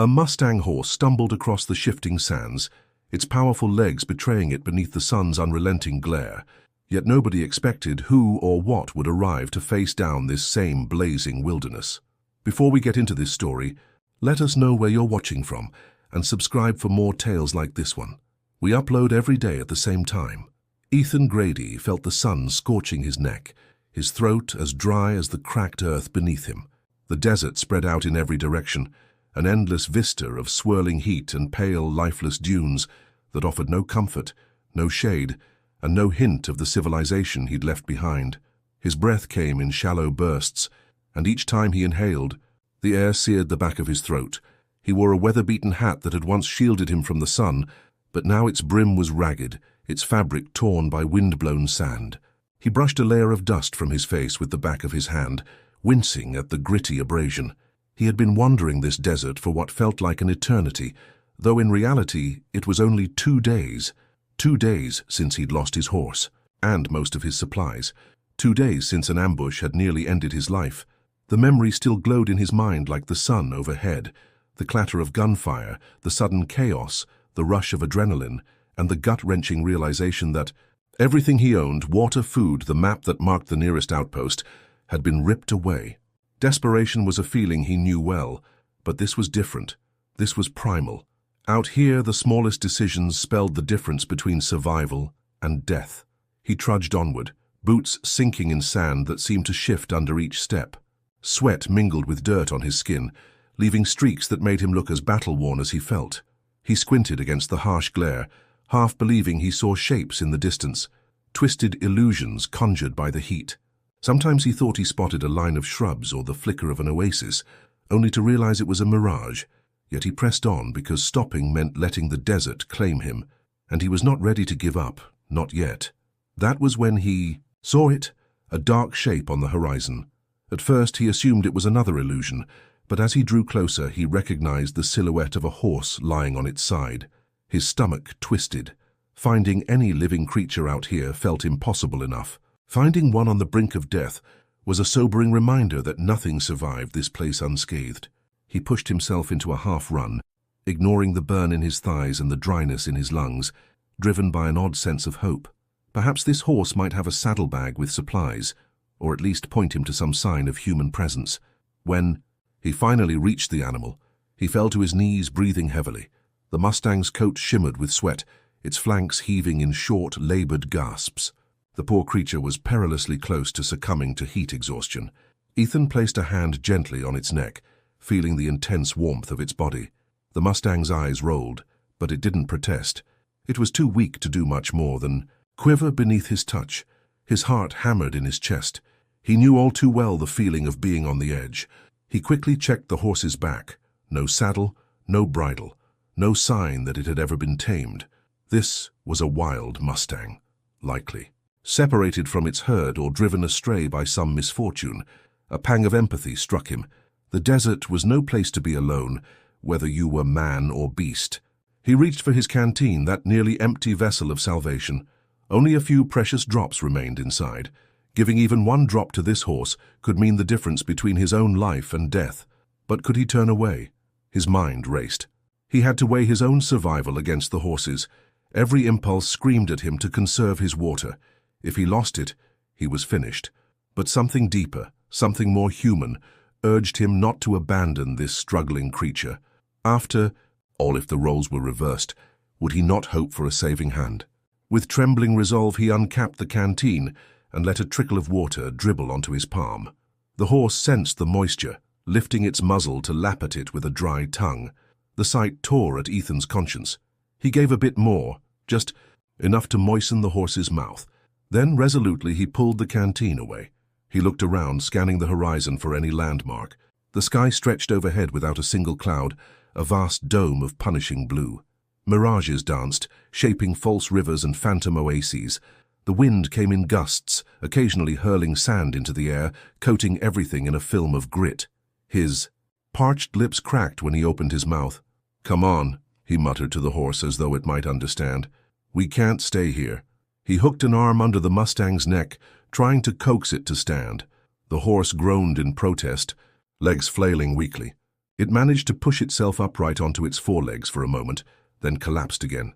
A Mustang horse stumbled across the shifting sands, its powerful legs betraying it beneath the sun's unrelenting glare. Yet nobody expected who or what would arrive to face down this same blazing wilderness. Before we get into this story, let us know where you're watching from and subscribe for more tales like this one. We upload every day at the same time. Ethan Grady felt the sun scorching his neck, his throat as dry as the cracked earth beneath him. The desert spread out in every direction, an endless vista of swirling heat and pale, lifeless dunes that offered no comfort, no shade, and no hint of the civilization he'd left behind. His breath came in shallow bursts, and each time he inhaled, the air seared the back of his throat. He wore a weather-beaten hat that had once shielded him from the sun, but now its brim was ragged, its fabric torn by wind-blown sand. He brushed a layer of dust from his face with the back of his hand, wincing at the gritty abrasion. He had been wandering this desert for what felt like an eternity, though in reality it was only 2 days. 2 days since he'd lost his horse, and most of his supplies. 2 days since an ambush had nearly ended his life. The memory still glowed in his mind like the sun overhead, the clatter of gunfire, the sudden chaos, the rush of adrenaline, and the gut-wrenching realization that everything he owned, water, food, the map that marked the nearest outpost, had been ripped away. Desperation was a feeling he knew well, but this was different. This was primal. Out here, the smallest decisions spelled the difference between survival and death. He trudged onward, boots sinking in sand that seemed to shift under each step. Sweat mingled with dirt on his skin, leaving streaks that made him look as battle-worn as he felt. He squinted against the harsh glare, half believing he saw shapes in the distance, twisted illusions conjured by the heat. Sometimes he thought he spotted a line of shrubs or the flicker of an oasis, only to realize it was a mirage. Yet he pressed on because stopping meant letting the desert claim him, and he was not ready to give up, not yet. That was when he saw it, a dark shape on the horizon. At first he assumed it was another illusion, but as he drew closer he recognized the silhouette of a horse lying on its side. His stomach twisted. Finding any living creature out here felt impossible enough. Finding one on the brink of death was a sobering reminder that nothing survived this place unscathed. He pushed himself into a half-run, ignoring the burn in his thighs and the dryness in his lungs, driven by an odd sense of hope. Perhaps this horse might have a saddlebag with supplies, or at least point him to some sign of human presence. When he finally reached the animal, he fell to his knees, breathing heavily. The Mustang's coat shimmered with sweat, its flanks heaving in short, labored gasps. The poor creature was perilously close to succumbing to heat exhaustion. Ethan placed a hand gently on its neck, feeling the intense warmth of its body. The Mustang's eyes rolled, but it didn't protest. It was too weak to do much more than quiver beneath his touch. His heart hammered in his chest. He knew all too well the feeling of being on the edge. He quickly checked the horse's back. No saddle, no bridle, no sign that it had ever been tamed. This was a wild Mustang, likely. Separated from its herd or driven astray by some misfortune, a pang of empathy struck him. The desert was no place to be alone, whether you were man or beast. He reached for his canteen, that nearly empty vessel of salvation. Only a few precious drops remained inside. Giving even one drop to this horse could mean the difference between his own life and death. But could he turn away? His mind raced. He had to weigh his own survival against the horse's. Every impulse screamed at him to conserve his water. If he lost it, he was finished. But something deeper, something more human, urged him not to abandon this struggling creature. After all, if the roles were reversed, would he not hope for a saving hand? With trembling resolve, he uncapped the canteen and let a trickle of water dribble onto his palm. The horse sensed the moisture, lifting its muzzle to lap at it with a dry tongue. The sight tore at Ethan's conscience. He gave a bit more, just enough to moisten the horse's mouth. Then resolutely he pulled the canteen away. He looked around, scanning the horizon for any landmark. The sky stretched overhead without a single cloud, a vast dome of punishing blue. Mirages danced, shaping false rivers and phantom oases. The wind came in gusts, occasionally hurling sand into the air, coating everything in a film of grit. His parched lips cracked when he opened his mouth. "Come on," he muttered to the horse as though it might understand. "We can't stay here." He hooked an arm under the Mustang's neck, trying to coax it to stand. The horse groaned in protest, legs flailing weakly. It managed to push itself upright onto its forelegs for a moment, then collapsed again,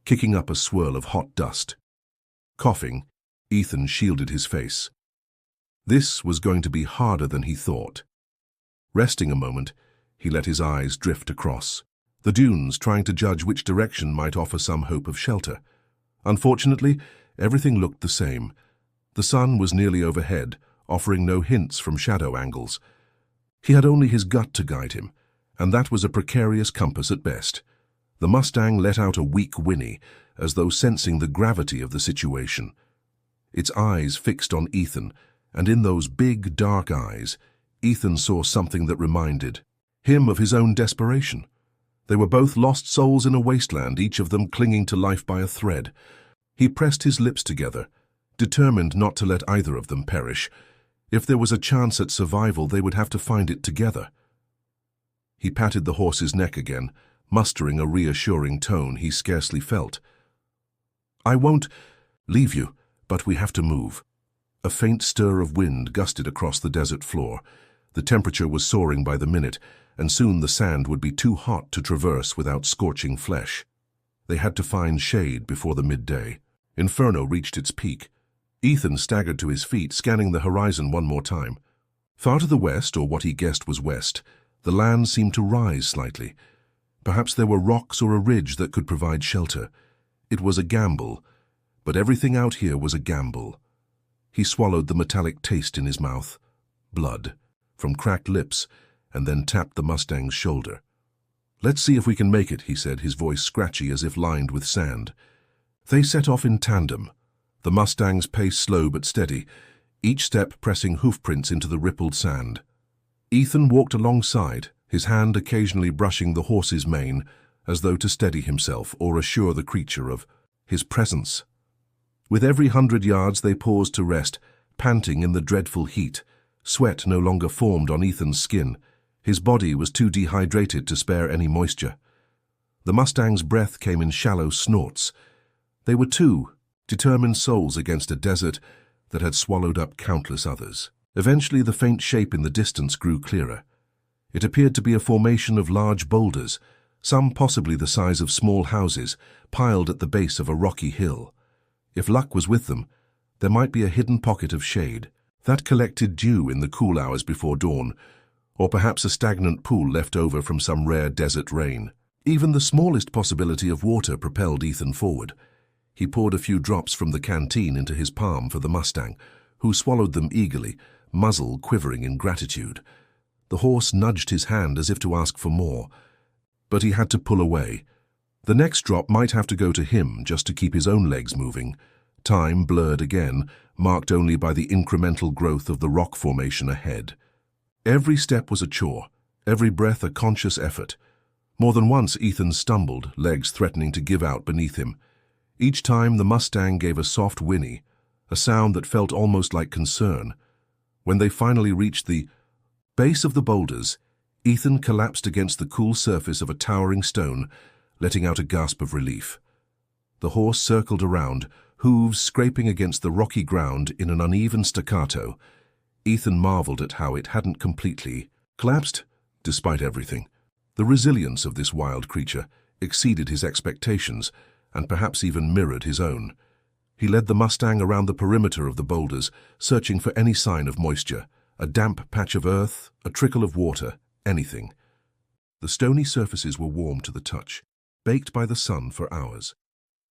kicking up a swirl of hot dust. Coughing, Ethan shielded his face. This was going to be harder than he thought. Resting a moment, he let his eyes drift across the dunes, trying to judge which direction might offer some hope of shelter. Unfortunately, everything looked the same. The sun was nearly overhead, offering no hints from shadow angles. He had only his gut to guide him, and that was a precarious compass at best. The Mustang let out a weak whinny, as though sensing the gravity of the situation. Its eyes fixed on Ethan, and in those big, dark eyes, Ethan saw something that reminded him of his own desperation. They were both lost souls in a wasteland, each of them clinging to life by a thread. He pressed his lips together, determined not to let either of them perish. If there was a chance at survival, they would have to find it together. He patted the horse's neck again, mustering a reassuring tone he scarcely felt. "I won't leave you, but we have to move." A faint stir of wind gusted across the desert floor. The temperature was soaring by the minute, and soon the sand would be too hot to traverse without scorching flesh. They had to find shade before the midday. Inferno reached its peak. Ethan staggered to his feet, scanning the horizon one more time. Far to the west, or what he guessed was west, the land seemed to rise slightly. Perhaps there were rocks or a ridge that could provide shelter. It was a gamble, but everything out here was a gamble. He swallowed the metallic taste in his mouth. Blood, from cracked lips, and then tapped the Mustang's shoulder. "Let's see if we can make it," he said, his voice scratchy as if lined with sand. They set off in tandem, the Mustang's pace slow but steady, each step pressing hoofprints into the rippled sand. Ethan walked alongside, his hand occasionally brushing the horse's mane, as though to steady himself or assure the creature of his presence. With every 100 yards they paused to rest, panting in the dreadful heat. Sweat no longer formed on Ethan's skin. His body was too dehydrated to spare any moisture. The Mustang's breath came in shallow snorts. They were two determined souls against a desert that had swallowed up countless others. Eventually the faint shape in the distance grew clearer. It appeared to be a formation of large boulders, some possibly the size of small houses, piled at the base of a rocky hill. If luck was with them, there might be a hidden pocket of shade that collected dew in the cool hours before dawn, or perhaps a stagnant pool left over from some rare desert rain. Even the smallest possibility of water propelled Ethan forward. He poured a few drops from the canteen into his palm for the Mustang, who swallowed them eagerly, muzzle quivering in gratitude. The horse nudged his hand as if to ask for more, but he had to pull away. The next drop might have to go to him just to keep his own legs moving. Time blurred again, marked only by the incremental growth of the rock formation ahead. Every step was a chore, every breath a conscious effort. More than once Ethan stumbled, legs threatening to give out beneath him. Each time the Mustang gave a soft whinny, a sound that felt almost like concern. When they finally reached the base of the boulders, Ethan collapsed against the cool surface of a towering stone, letting out a gasp of relief. The horse circled around, hooves scraping against the rocky ground in an uneven staccato. Ethan marveled at how it hadn't completely collapsed, despite everything. The resilience of this wild creature exceeded his expectations, and perhaps even mirrored his own. He led the Mustang around the perimeter of the boulders, searching for any sign of moisture, a damp patch of earth, a trickle of water, anything. The stony surfaces were warm to the touch, baked by the sun for hours.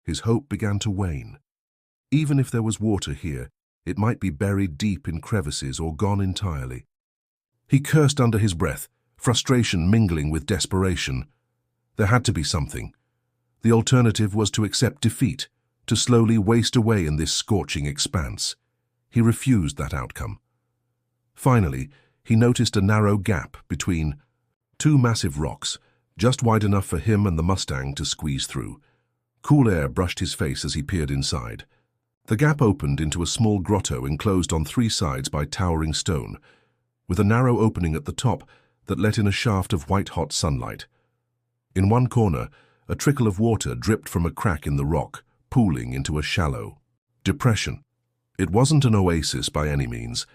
His hope began to wane. Even if there was water here, it might be buried deep in crevices or gone entirely. He cursed under his breath, frustration mingling with desperation. There had to be something. The alternative was to accept defeat, to slowly waste away in this scorching expanse. He refused that outcome. Finally, he noticed a narrow gap between two massive rocks, just wide enough for him and the Mustang to squeeze through. Cool air brushed his face as he peered inside. The gap opened into a small grotto enclosed on three sides by towering stone, with a narrow opening at the top that let in a shaft of white-hot sunlight. In one corner, a trickle of water dripped from a crack in the rock, pooling into a shallow depression. It wasn't an oasis by any means,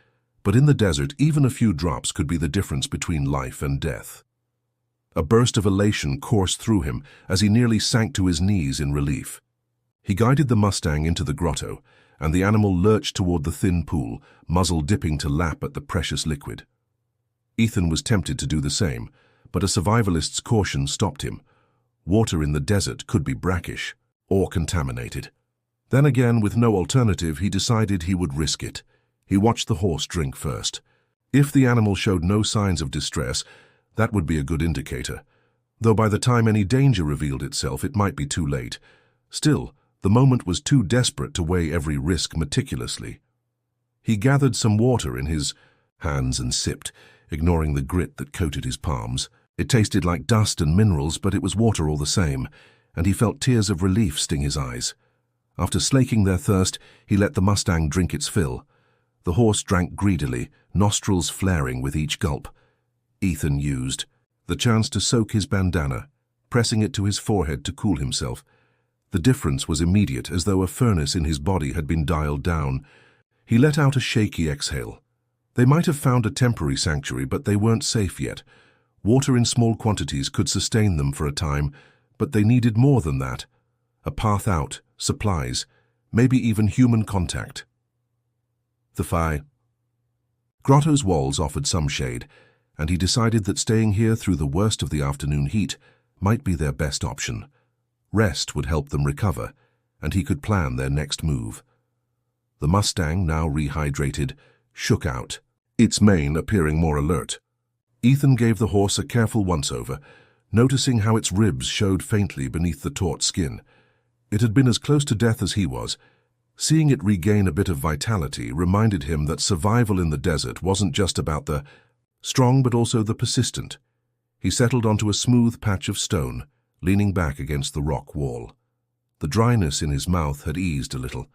but in the desert even a few drops could be the difference between life and death. A burst of elation coursed through him as he nearly sank to his knees in relief. He guided the Mustang into the grotto, and the animal lurched toward the thin pool, muzzle dipping to lap at the precious liquid. Ethan was tempted to do the same, but a survivalist's caution stopped him. Water in the desert could be brackish or contaminated. Then again, with no alternative, he decided he would risk it. He watched the horse drink first. If the animal showed no signs of distress, that would be a good indicator, though by the time any danger revealed itself, it might be too late. Still, the moment was too desperate to weigh every risk meticulously. He gathered some water in his hands and sipped, ignoring the grit that coated his palms. It tasted like dust and minerals, but it was water all the same, and he felt tears of relief sting his eyes. After slaking their thirst, he let the Mustang drink its fill. The horse drank greedily, nostrils flaring with each gulp. Ethan used the chance to soak his bandana, pressing it to his forehead to cool himself. The difference was immediate, as though a furnace in his body had been dialed down. He let out a shaky exhale. They might have found a temporary sanctuary, but they weren't safe yet. Water in small quantities could sustain them for a time, but they needed more than that. A path out, supplies, maybe even human contact. The grotto's walls offered some shade, and he decided that staying here through the worst of the afternoon heat might be their best option. Rest would help them recover, and he could plan their next move. The Mustang, now rehydrated, shook out, its mane appearing more alert. Ethan gave the horse a careful once-over, noticing how its ribs showed faintly beneath the taut skin. It had been as close to death as he was. Seeing it regain a bit of vitality reminded him that survival in the desert wasn't just about the strong but also the persistent. He settled onto a smooth patch of stone, leaning back against the rock wall. The dryness in his mouth had eased a little,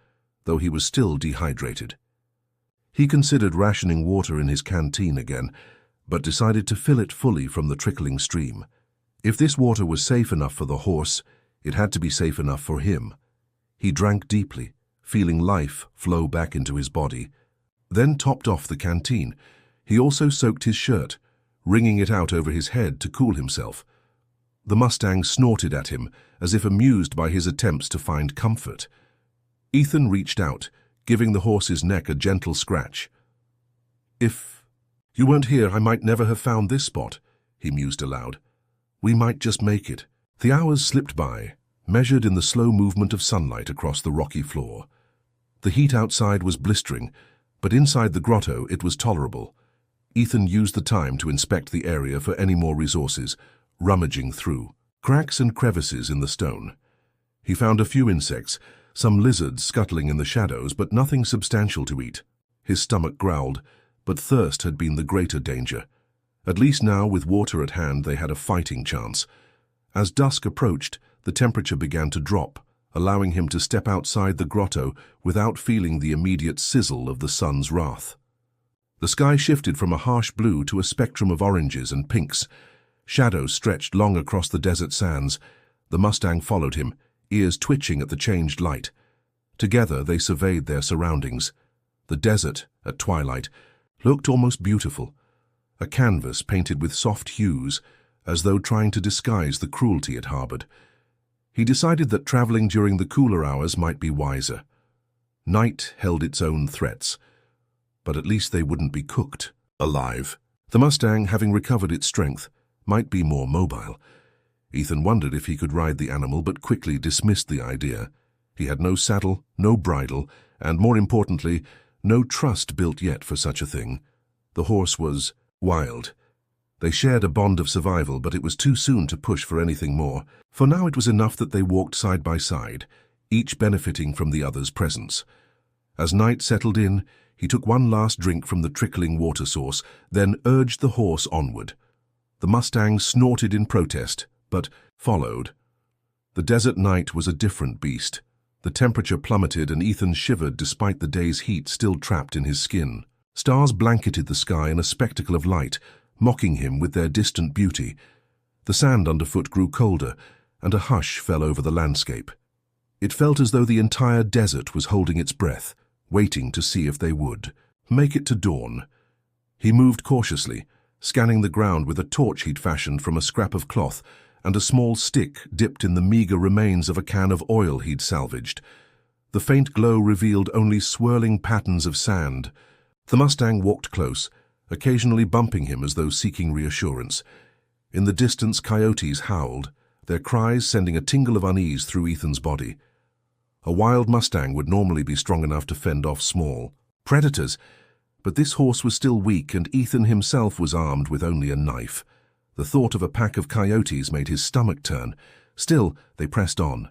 though he was still dehydrated. He considered rationing water in his canteen again, but decided to fill it fully from the trickling stream. If this water was safe enough for the horse, it had to be safe enough for him. He drank deeply, feeling life flow back into his body, then topped off the canteen. He also soaked his shirt, wringing it out over his head to cool himself. The Mustang snorted at him, as if amused by his attempts to find comfort. Ethan reached out, giving the horse's neck a gentle scratch. "If you weren't here, I might never have found this spot," he mused aloud. "We might just make it." The hours slipped by, measured in the slow movement of sunlight across the rocky floor. The heat outside was blistering, but inside the grotto it was tolerable. Ethan used the time to inspect the area for any more resources, rummaging through cracks and crevices in the stone. He found a few insects, some lizards scuttling in the shadows, but nothing substantial to eat. His stomach growled, but thirst had been the greater danger. At least now, with water at hand, they had a fighting chance. As dusk approached, the temperature began to drop, allowing him to step outside the grotto without feeling the immediate sizzle of the sun's wrath. The sky shifted from a harsh blue to a spectrum of oranges and pinks. Shadows stretched long across the desert sands. The Mustang followed him, ears twitching at the changed light. Together they surveyed their surroundings. The desert, at twilight, looked almost beautiful, a canvas painted with soft hues, as though trying to disguise the cruelty it harbored. He decided that traveling during the cooler hours might be wiser. Night held its own threats, but at least they wouldn't be cooked alive. The Mustang, having recovered its strength, might be more mobile. Ethan wondered if he could ride the animal, but quickly dismissed the idea. He had no saddle, no bridle, and more importantly, no trust built yet for such a thing. The horse was wild. They shared a bond of survival, but it was too soon to push for anything more. For now it was enough that they walked side by side, each benefiting from the other's presence. As night settled in, he took one last drink from the trickling water source, then urged the horse onward. The Mustang snorted in protest, but followed. The desert night was a different beast. The temperature plummeted and Ethan shivered despite the day's heat still trapped in his skin. Stars blanketed the sky in a spectacle of light, mocking him with their distant beauty. The sand underfoot grew colder, and a hush fell over the landscape. It felt as though the entire desert was holding its breath, waiting to see if they would make it to dawn. He moved cautiously, scanning the ground with a torch he'd fashioned from a scrap of cloth and a small stick dipped in the meager remains of a can of oil he'd salvaged. The faint glow revealed only swirling patterns of sand. The Mustang walked close, occasionally bumping him as though seeking reassurance. In the distance, coyotes howled, their cries sending a tingle of unease through Ethan's body. A wild Mustang would normally be strong enough to fend off small predators, but this horse was still weak, and Ethan himself was armed with only a knife. The thought of a pack of coyotes made his stomach turn. Still, they pressed on.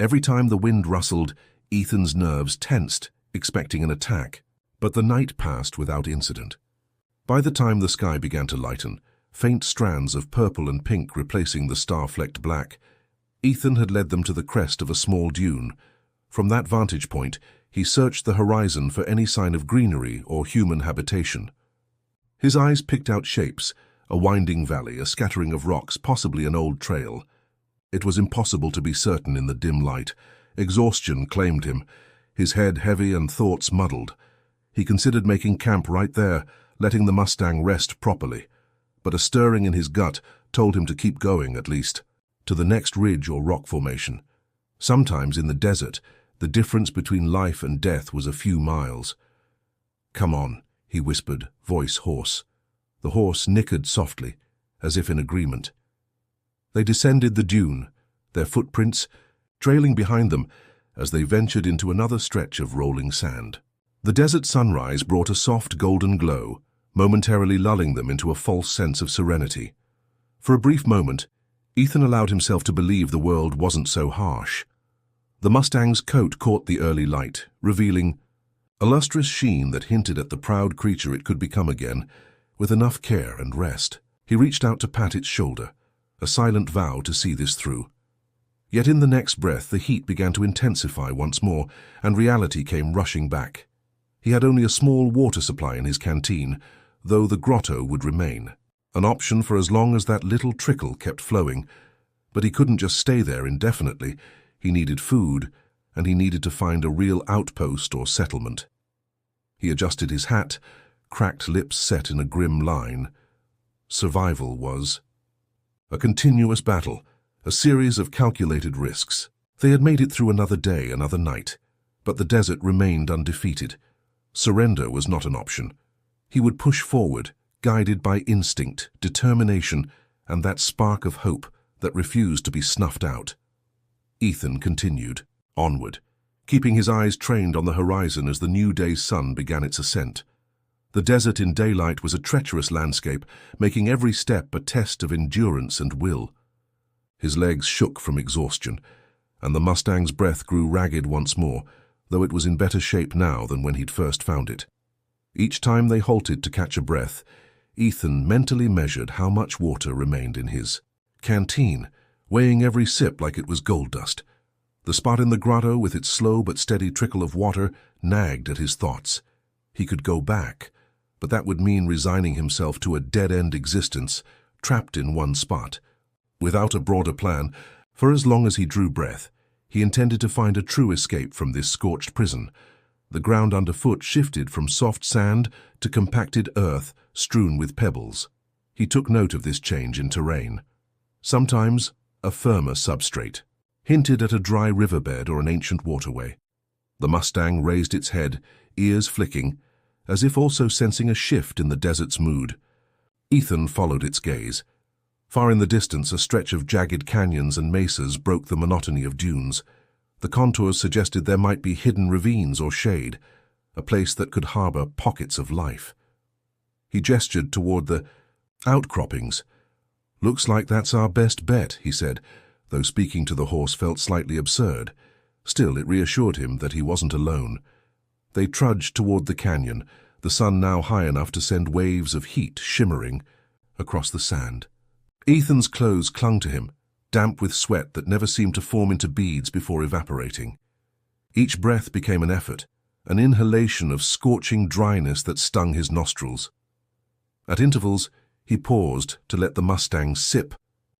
Every time the wind rustled, Ethan's nerves tensed, expecting an attack. But the night passed without incident. By the time the sky began to lighten, faint strands of purple and pink replacing the star-flecked black, Ethan had led them to the crest of a small dune. From that vantage point, he searched the horizon for any sign of greenery or human habitation. His eyes picked out shapes, a winding valley, a scattering of rocks, possibly an old trail. It was impossible to be certain in the dim light. Exhaustion claimed him, his head heavy and thoughts muddled. He considered making camp right there, letting the Mustang rest properly. But a stirring in his gut told him to keep going, at least, to the next ridge or rock formation. Sometimes in the desert, the difference between life and death was a few miles. "Come on," he whispered, voice hoarse. The horse nickered softly, as if in agreement. They descended the dune, their footprints trailing behind them as they ventured into another stretch of rolling sand. The desert sunrise brought a soft golden glow, momentarily lulling them into a false sense of serenity. For a brief moment, Ethan allowed himself to believe the world wasn't so harsh. The Mustang's coat caught the early light, revealing a lustrous sheen that hinted at the proud creature it could become again, with enough care and rest. He reached out to pat its shoulder, a silent vow to see this through. Yet in the next breath, the heat began to intensify once more, and reality came rushing back. He had only a small water supply in his canteen, though the grotto would remain, an option for as long as that little trickle kept flowing. But he couldn't just stay there indefinitely. He needed food, and he needed to find a real outpost or settlement. He adjusted his hat, cracked lips set in a grim line. Survival was a continuous battle, a series of calculated risks. They had made it through another day, another night, but the desert remained undefeated. Surrender was not an option. He would push forward, guided by instinct, determination, and that spark of hope that refused to be snuffed out. Ethan continued, onward, keeping his eyes trained on the horizon as the new day's sun began its ascent. The desert in daylight was a treacherous landscape, making every step a test of endurance and will. His legs shook from exhaustion, and the Mustang's breath grew ragged once more, though it was in better shape now than when he'd first found it. Each time they halted to catch a breath, Ethan mentally measured how much water remained in his canteen, weighing every sip like it was gold dust. The spot in the grotto, with its slow but steady trickle of water, nagged at his thoughts. He could go back, but that would mean resigning himself to a dead-end existence, trapped in one spot. Without a broader plan, for as long as he drew breath, he intended to find a true escape from this scorched prison. The ground underfoot shifted from soft sand to compacted earth strewn with pebbles. He took note of this change in terrain. Sometimes a firmer substrate hinted at a dry riverbed or an ancient waterway. The Mustang raised its head, ears flicking, as if also sensing a shift in the desert's mood. Ethan followed its gaze. Far in the distance, a stretch of jagged canyons and mesas broke the monotony of dunes. The contours suggested there might be hidden ravines or shade, a place that could harbor pockets of life. He gestured toward the outcroppings. "Looks like that's our best bet," he said, though speaking to the horse felt slightly absurd. Still, it reassured him that he wasn't alone. They trudged toward the canyon, the sun now high enough to send waves of heat shimmering across the sand. Ethan's clothes clung to him, damp with sweat that never seemed to form into beads before evaporating. Each breath became an effort, an inhalation of scorching dryness that stung his nostrils. At intervals, he paused to let the Mustang sip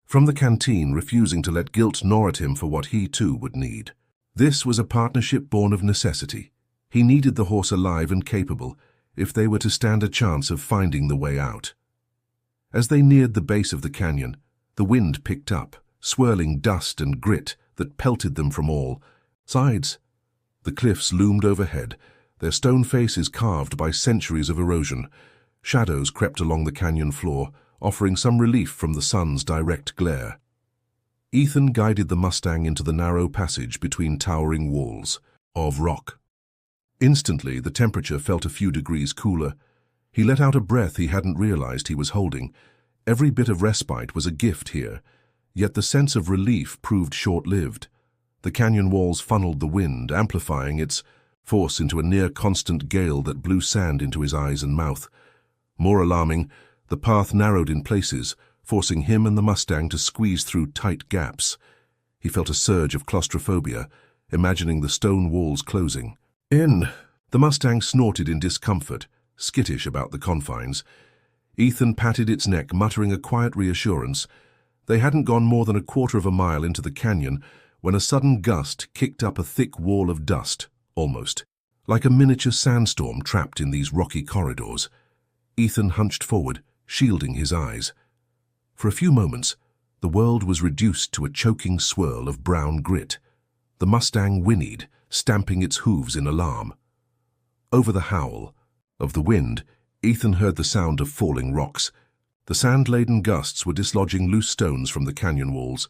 from the canteen, refusing to let guilt gnaw at him for what he too would need. This was a partnership born of necessity. He needed the horse alive and capable if they were to stand a chance of finding the way out. As they neared the base of the canyon, the wind picked up, swirling dust and grit that pelted them from all sides. The cliffs loomed overhead, their stone faces carved by centuries of erosion. Shadows crept along the canyon floor, offering some relief from the sun's direct glare. Ethan guided the Mustang into the narrow passage between towering walls of rock. Instantly, the temperature felt a few degrees cooler. He let out a breath he hadn't realized he was holding. Every bit of respite was a gift here, yet the sense of relief proved short-lived. The canyon walls funneled the wind, amplifying its force into a near-constant gale that blew sand into his eyes and mouth. More alarming, the path narrowed in places, forcing him and the Mustang to squeeze through tight gaps. He felt a surge of claustrophobia, imagining the stone walls closing. The Mustang snorted in discomfort, skittish about the confines. Ethan patted its neck, muttering a quiet reassurance. They hadn't gone more than a quarter of a mile into the canyon when a sudden gust kicked up a thick wall of dust, almost like a miniature sandstorm trapped in these rocky corridors. Ethan hunched forward, shielding his eyes. For a few moments, the world was reduced to a choking swirl of brown grit. The Mustang whinnied, stamping its hooves in alarm. Over the howl of the wind, Ethan heard the sound of falling rocks. The sand-laden gusts were dislodging loose stones from the canyon walls.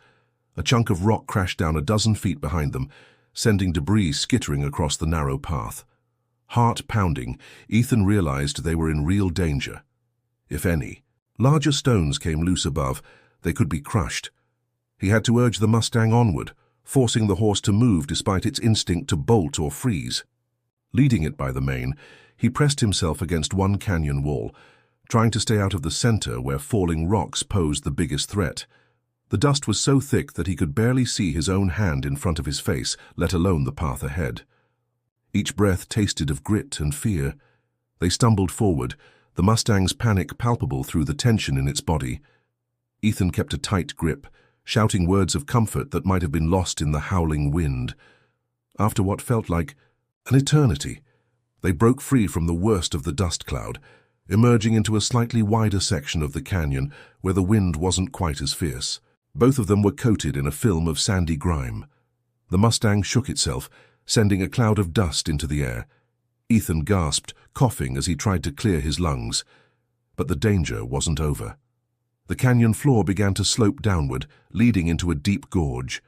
A chunk of rock crashed down a dozen feet behind them, sending debris skittering across the narrow path. Heart pounding, Ethan realized they were in real danger. If any larger stones came loose above, they could be crushed. He had to urge the Mustang onward, forcing the horse to move despite its instinct to bolt or freeze. Leading it by the mane, he pressed himself against one canyon wall, trying to stay out of the center where falling rocks posed the biggest threat. The dust was so thick that he could barely see his own hand in front of his face, let alone the path ahead. Each breath tasted of grit and fear. They stumbled forward, the Mustang's panic palpable through the tension in its body. Ethan kept a tight grip, shouting words of comfort that might have been lost in the howling wind. After what felt like an eternity, they broke free from the worst of the dust cloud, emerging into a slightly wider section of the canyon where the wind wasn't quite as fierce. Both of them were coated in a film of sandy grime. The Mustang shook itself, sending a cloud of dust into the air. Ethan gasped, coughing as he tried to clear his lungs. But the danger wasn't over. The canyon floor began to slope downward, leading into a deep gorge.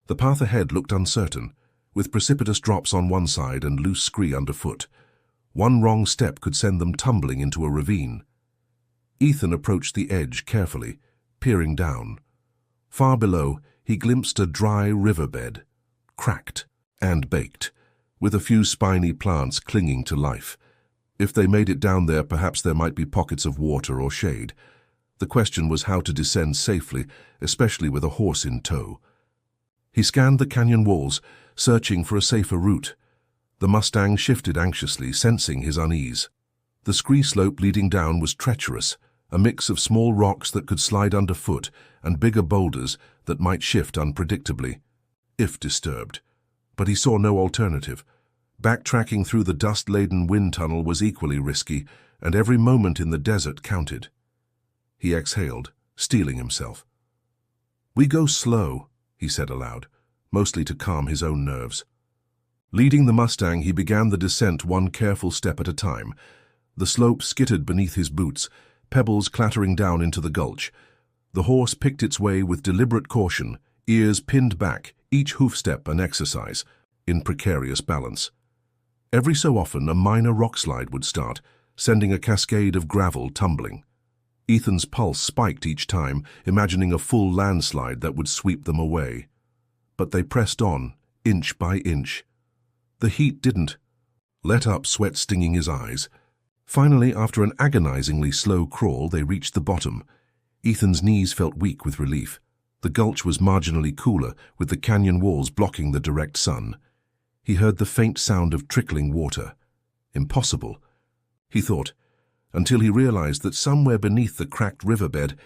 The path ahead looked uncertain, with precipitous drops on one side and loose scree underfoot. One wrong step could send them tumbling into a ravine. Ethan approached the edge carefully, peering down. Far below, he glimpsed a dry riverbed, cracked and baked, with a few spiny plants clinging to life. If they made it down there, perhaps there might be pockets of water or shade. The question was how to descend safely, especially with a horse in tow. He scanned the canyon walls, searching for a safer route. The Mustang shifted anxiously, sensing his unease. The scree slope leading down was treacherous, a mix of small rocks that could slide underfoot and bigger boulders that might shift unpredictably, if disturbed. But he saw no alternative. Backtracking through the dust-laden wind tunnel was equally risky, and every moment in the desert counted. He exhaled, steeling himself. "We go slow," he said aloud, mostly to calm his own nerves. Leading the Mustang, he began the descent one careful step at a time. The slope skittered beneath his boots, pebbles clattering down into the gulch. The horse picked its way with deliberate caution, ears pinned back, each hoofstep an exercise, in precarious balance. Every so often, a minor rockslide would start, sending a cascade of gravel tumbling. Ethan's pulse spiked each time, imagining a full landslide that would sweep them away. But they pressed on, inch by inch. The heat didn't let up, sweat stinging his eyes. Finally, after an agonizingly slow crawl, they reached the bottom. Ethan's knees felt weak with relief. The gulch was marginally cooler, with the canyon walls blocking the direct sun. He heard the faint sound of trickling water. Impossible, he thought, until he realized that somewhere beneath the cracked riverbed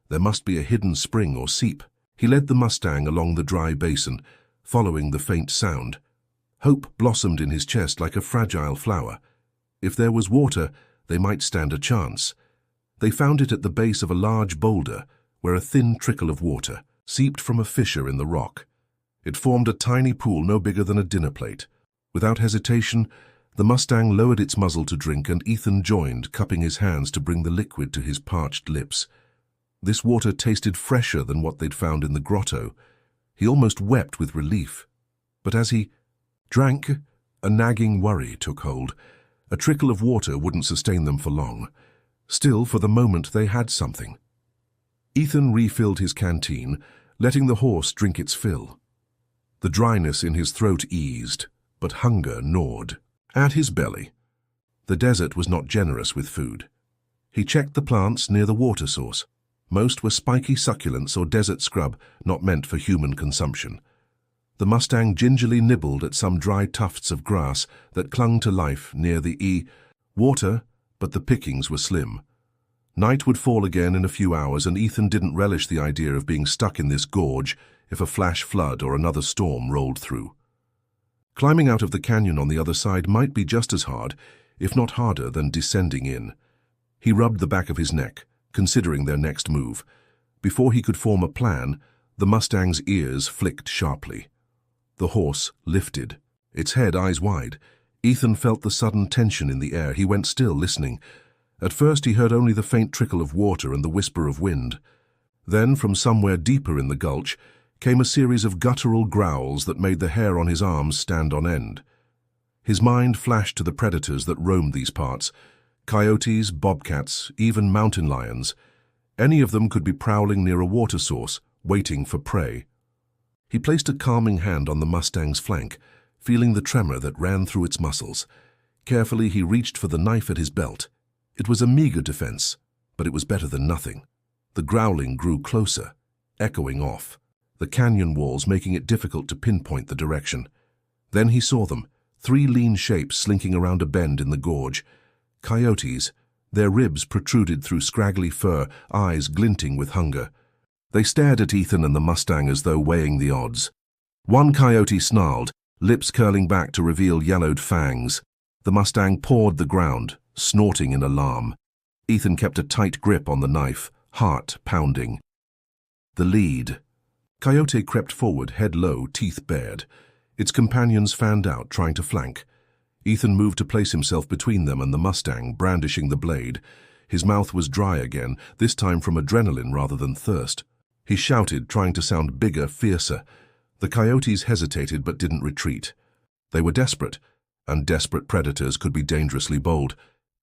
there must be a hidden spring or seep. He led the Mustang along the dry basin, following the faint sound. Hope blossomed in his chest like a fragile flower. If there was water, they might stand a chance. They found it at the base of a large boulder where a thin trickle of water seeped from a fissure in the rock. It formed a tiny pool no bigger than a dinner plate. Without hesitation, the Mustang lowered its muzzle to drink, and Ethan joined, cupping his hands to bring the liquid to his parched lips. This water tasted fresher than what they'd found in the grotto. He almost wept with relief. But as he drank, a nagging worry took hold. A trickle of water wouldn't sustain them for long. Still, for the moment, they had something. Ethan refilled his canteen, letting the horse drink its fill. The dryness in his throat eased, but hunger gnawed at his belly. The desert was not generous with food. He checked the plants near the water source. Most were spiky succulents or desert scrub not meant for human consumption. The Mustang gingerly nibbled at some dry tufts of grass that clung to life near the water, but the pickings were slim. Night would fall again in a few hours, and Ethan didn't relish the idea of being stuck in this gorge if a flash flood or another storm rolled through. Climbing out of the canyon on the other side might be just as hard, if not harder, than descending in. He rubbed the back of his neck, considering their next move. Before he could form a plan, the Mustang's ears flicked sharply. The horse lifted, its head eyes wide. Ethan felt the sudden tension in the air. He went still, listening. At first he heard only the faint trickle of water and the whisper of wind. Then, from somewhere deeper in the gulch, came a series of guttural growls that made the hair on his arms stand on end. His mind flashed to the predators that roamed these parts. Coyotes, bobcats, even mountain lions. Any of them could be prowling near a water source, waiting for prey. He placed a calming hand on the Mustang's flank, feeling the tremor that ran through its muscles. Carefully he reached for the knife at his belt. It was a meager defense, but it was better than nothing. The growling grew closer, echoing off, the canyon walls making it difficult to pinpoint the direction. Then he saw them, 3 lean shapes slinking around a bend in the gorge. Coyotes, their ribs protruded through scraggly fur, eyes glinting with hunger. They stared at Ethan and the Mustang as though weighing the odds. One coyote snarled, lips curling back to reveal yellowed fangs. The Mustang pawed the ground, snorting in alarm. Ethan kept a tight grip on the knife, heart pounding. The lead. Coyote crept forward, head low, teeth bared. Its companions fanned out, trying to flank. Ethan moved to place himself between them and the Mustang, brandishing the blade. His mouth was dry again, this time from adrenaline rather than thirst. He shouted, trying to sound bigger, fiercer. The coyotes hesitated but didn't retreat. They were desperate, and desperate predators could be dangerously bold.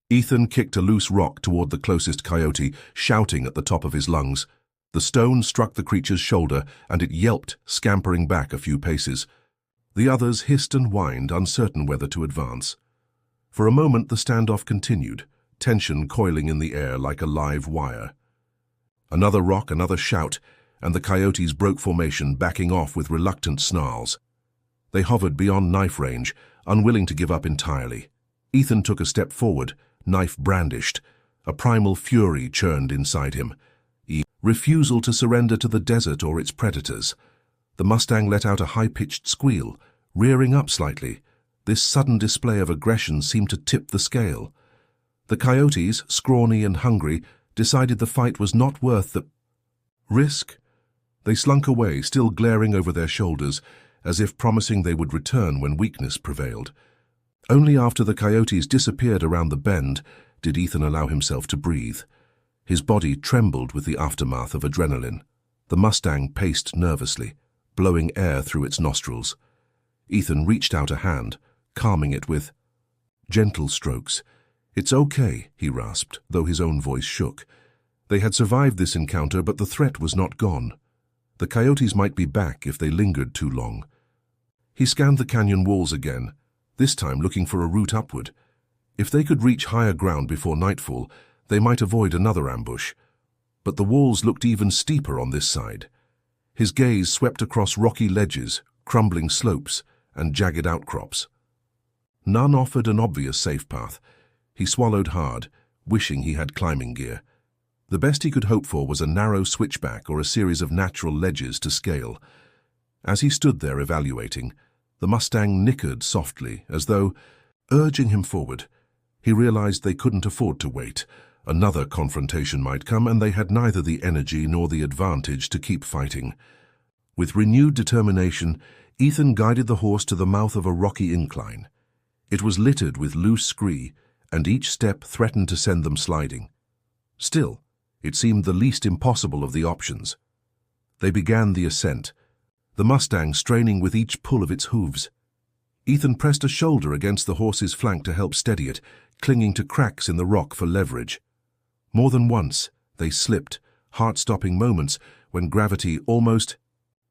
Ethan kicked a loose rock toward the closest coyote, shouting at the top of his lungs. The stone struck the creature's shoulder, and it yelped, scampering back a few paces. The others hissed and whined, uncertain whether to advance. For a moment the standoff continued, tension coiling in the air like a live wire. Another rock, another shout, and the coyotes broke formation, backing off with reluctant snarls. They hovered beyond knife range, unwilling to give up entirely. Ethan took a step forward, knife brandished. A primal fury churned inside him. Refusal to surrender to the desert or its predators. The Mustang let out a high-pitched squeal, rearing up slightly. This sudden display of aggression seemed to tip the scale. The coyotes, scrawny and hungry, decided the fight was not worth the risk. They slunk away, still glaring over their shoulders, as if promising they would return when weakness prevailed. Only after the coyotes disappeared around the bend did Ethan allow himself to breathe. His body trembled with the aftermath of adrenaline. The Mustang paced nervously, blowing air through its nostrils. Ethan reached out a hand, calming it with gentle strokes. "It's okay," he rasped, though his own voice shook. They had survived this encounter, but the threat was not gone. The coyotes might be back if they lingered too long. He scanned the canyon walls again, this time looking for a route upward. If they could reach higher ground before nightfall, they might avoid another ambush. But the walls looked even steeper on this side. His gaze swept across rocky ledges, crumbling slopes, and jagged outcrops. None offered an obvious safe path. He swallowed hard, wishing he had climbing gear. The best he could hope for was a narrow switchback or a series of natural ledges to scale. As he stood there evaluating, the Mustang nickered softly, as though urging him forward. He realized they couldn't afford to wait. Another confrontation might come, and they had neither the energy nor the advantage to keep fighting. With renewed determination, Ethan guided the horse to the mouth of a rocky incline. It was littered with loose scree, and each step threatened to send them sliding. Still, it seemed the least impossible of the options. They began the ascent, the Mustang straining with each pull of its hooves. Ethan pressed a shoulder against the horse's flank to help steady it, clinging to cracks in the rock for leverage. More than once, they slipped, heart-stopping moments when gravity almost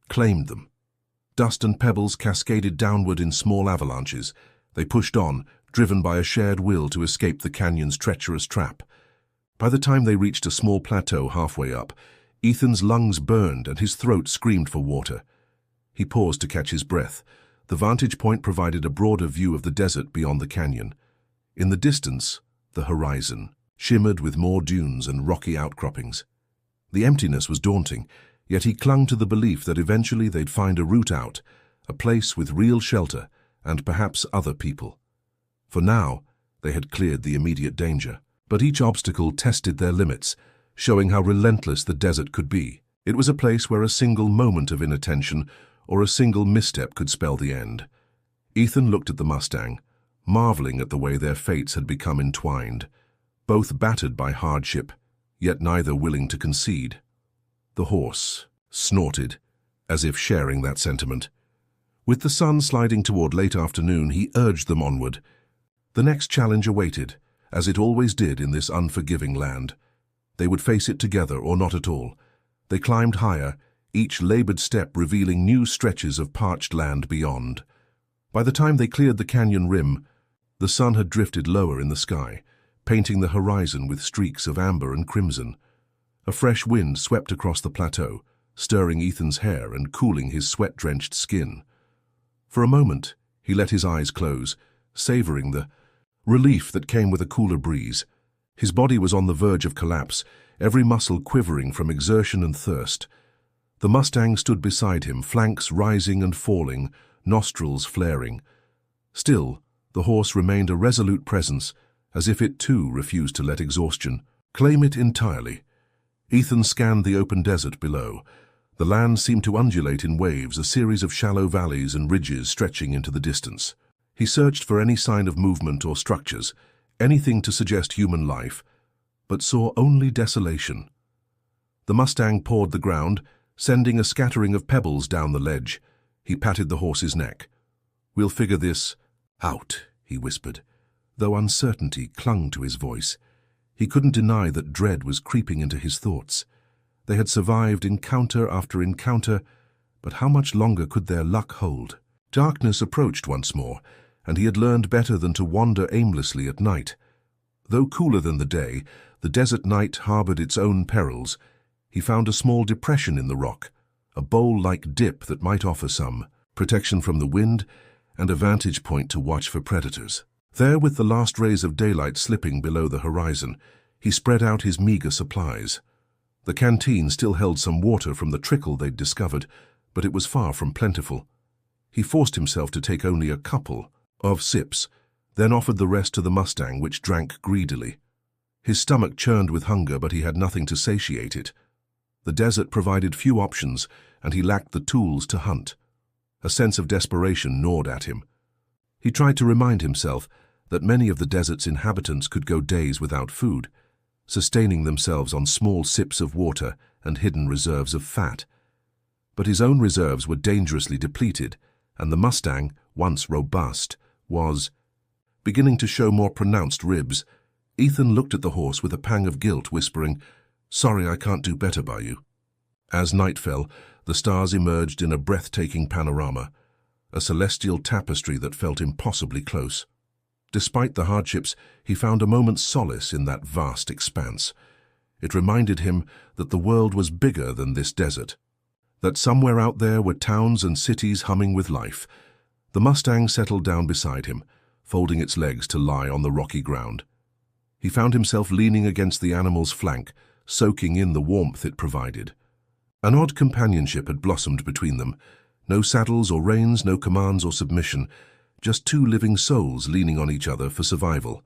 claimed them. Dust and pebbles cascaded downward in small avalanches. They pushed on, driven by a shared will to escape the canyon's treacherous trap. By the time they reached a small plateau halfway up, Ethan's lungs burned and his throat screamed for water. He paused to catch his breath. The vantage point provided a broader view of the desert beyond the canyon. In the distance, the horizon shimmered with more dunes and rocky outcroppings. The emptiness was daunting, yet he clung to the belief that eventually they'd find a route out, a place with real shelter and perhaps other people. For now, they had cleared the immediate danger, but each obstacle tested their limits, showing how relentless the desert could be. It was a place where a single moment of inattention or a single misstep could spell the end. Ethan looked at the Mustang, marveling at the way their fates had become entwined, both battered by hardship, yet neither willing to concede. The horse snorted, as if sharing that sentiment. With the sun sliding toward late afternoon, he urged them onward. The next challenge awaited, as it always did in this unforgiving land. They would face it together or not at all. They climbed higher, each labored step revealing new stretches of parched land beyond. By the time they cleared the canyon rim, the sun had drifted lower in the sky, painting the horizon with streaks of amber and crimson. A fresh wind swept across the plateau, stirring Ethan's hair and cooling his sweat-drenched skin. For a moment, he let his eyes close, savoring the relief that came with a cooler breeze. His body was on the verge of collapse, every muscle quivering from exertion and thirst. The Mustang stood beside him, flanks rising and falling, nostrils flaring. Still, the horse remained a resolute presence, as if it too refused to let exhaustion claim it entirely. Ethan scanned the open desert below. The land seemed to undulate in waves, a series of shallow valleys and ridges stretching into the distance. He searched for any sign of movement or structures, anything to suggest human life, but saw only desolation. The Mustang pawed the ground, sending a scattering of pebbles down the ledge. He patted the horse's neck. "We'll figure this out," he whispered, though uncertainty clung to his voice. He couldn't deny that dread was creeping into his thoughts. They had survived encounter after encounter, but how much longer could their luck hold? Darkness approached once more, and he had learned better than to wander aimlessly at night. Though cooler than the day, the desert night harbored its own perils. He found a small depression in the rock, a bowl-like dip that might offer some protection from the wind and a vantage point to watch for predators. There, with the last rays of daylight slipping below the horizon, he spread out his meager supplies. The canteen still held some water from the trickle they'd discovered, but it was far from plentiful. He forced himself to take only a couple of sips, then offered the rest to the Mustang, which drank greedily. His stomach churned with hunger, but he had nothing to satiate it. The desert provided few options, and he lacked the tools to hunt. A sense of desperation gnawed at him. He tried to remind himself that many of the desert's inhabitants could go days without food, sustaining themselves on small sips of water and hidden reserves of fat. But his own reserves were dangerously depleted, and the Mustang, once robust, was beginning to show more pronounced ribs. Ethan looked at the horse with a pang of guilt, whispering, "Sorry, I can't do better by you." As night fell, the stars emerged in a breathtaking panorama, a celestial tapestry that felt impossibly close. Despite the hardships, he found a moment's solace in that vast expanse. It reminded him that the world was bigger than this desert, that somewhere out there were towns and cities humming with life. The Mustang settled down beside him, folding its legs to lie on the rocky ground. He found himself leaning against the animal's flank, soaking in the warmth it provided. An odd companionship had blossomed between them. No saddles or reins, no commands or submission, just two living souls leaning on each other for survival.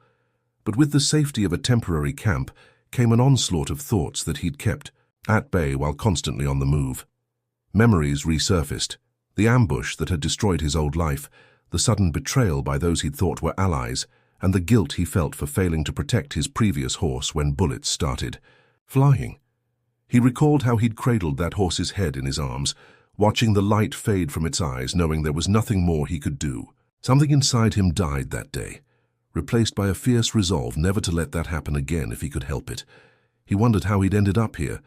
But with the safety of a temporary camp, came an onslaught of thoughts that he'd kept at bay while constantly on the move. Memories resurfaced, the ambush that had destroyed his old life, the sudden betrayal by those he'd thought were allies, and the guilt he felt for failing to protect his previous horse when bullets started flying. He recalled how he'd cradled that horse's head in his arms, watching the light fade from its eyes, knowing there was nothing more he could do. Something inside him died that day, replaced by a fierce resolve never to let that happen again if he could help it. He wondered how he'd ended up here,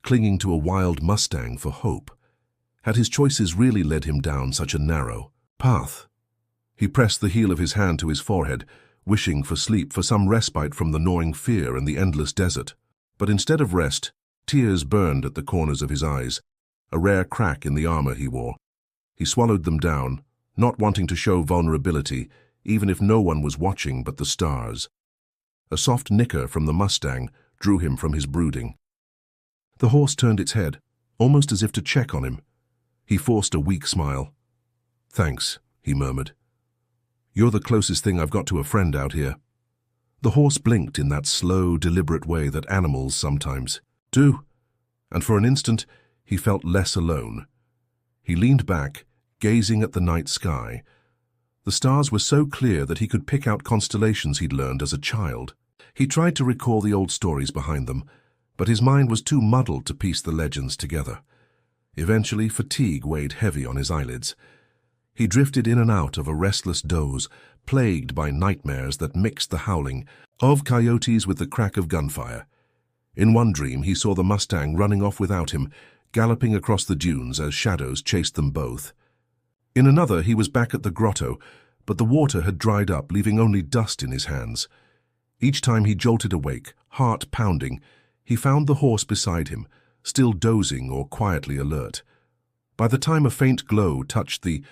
clinging to a wild Mustang for hope. Had his choices really led him down such a narrow path? He pressed the heel of his hand to his forehead, wishing for sleep, for some respite from the gnawing fear and the endless desert. But instead of rest, tears burned at the corners of his eyes, a rare crack in the armor he wore. He swallowed them down, not wanting to show vulnerability, even if no one was watching but the stars. A soft nicker from the Mustang drew him from his brooding. The horse turned its head, almost as if to check on him. He forced a weak smile. "Thanks," he murmured. "You're the closest thing I've got to a friend out here." The horse blinked in that slow, deliberate way that animals sometimes do, and for an instant he felt less alone. He leaned back, gazing at the night sky. The stars were so clear that he could pick out constellations he'd learned as a child. He tried to recall the old stories behind them, but his mind was too muddled to piece the legends together. Eventually, fatigue weighed heavy on his eyelids. He drifted in and out of a restless doze, plagued by nightmares that mixed the howling of coyotes with the crack of gunfire. In one dream, he saw the Mustang running off without him, galloping across the dunes as shadows chased them both. In another, he was back at the grotto, but the water had dried up, leaving only dust in his hands. Each time he jolted awake, heart pounding, he found the horse beside him, still dozing or quietly alert. By the time a faint glow touched the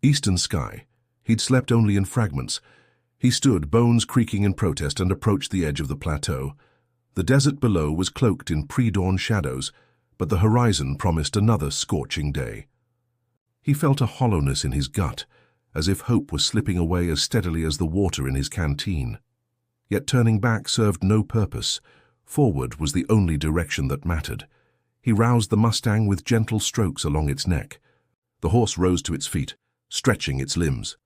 eastern sky, he'd slept only in fragments. He stood, bones creaking in protest, and approached the edge of the plateau. The desert below was cloaked in pre-dawn shadows, but the horizon promised another scorching day. He felt a hollowness in his gut, as if hope was slipping away as steadily as the water in his canteen. Yet turning back served no purpose. Forward was the only direction that mattered. He roused the Mustang with gentle strokes along its neck. The horse rose to its feet, stretching its limbs.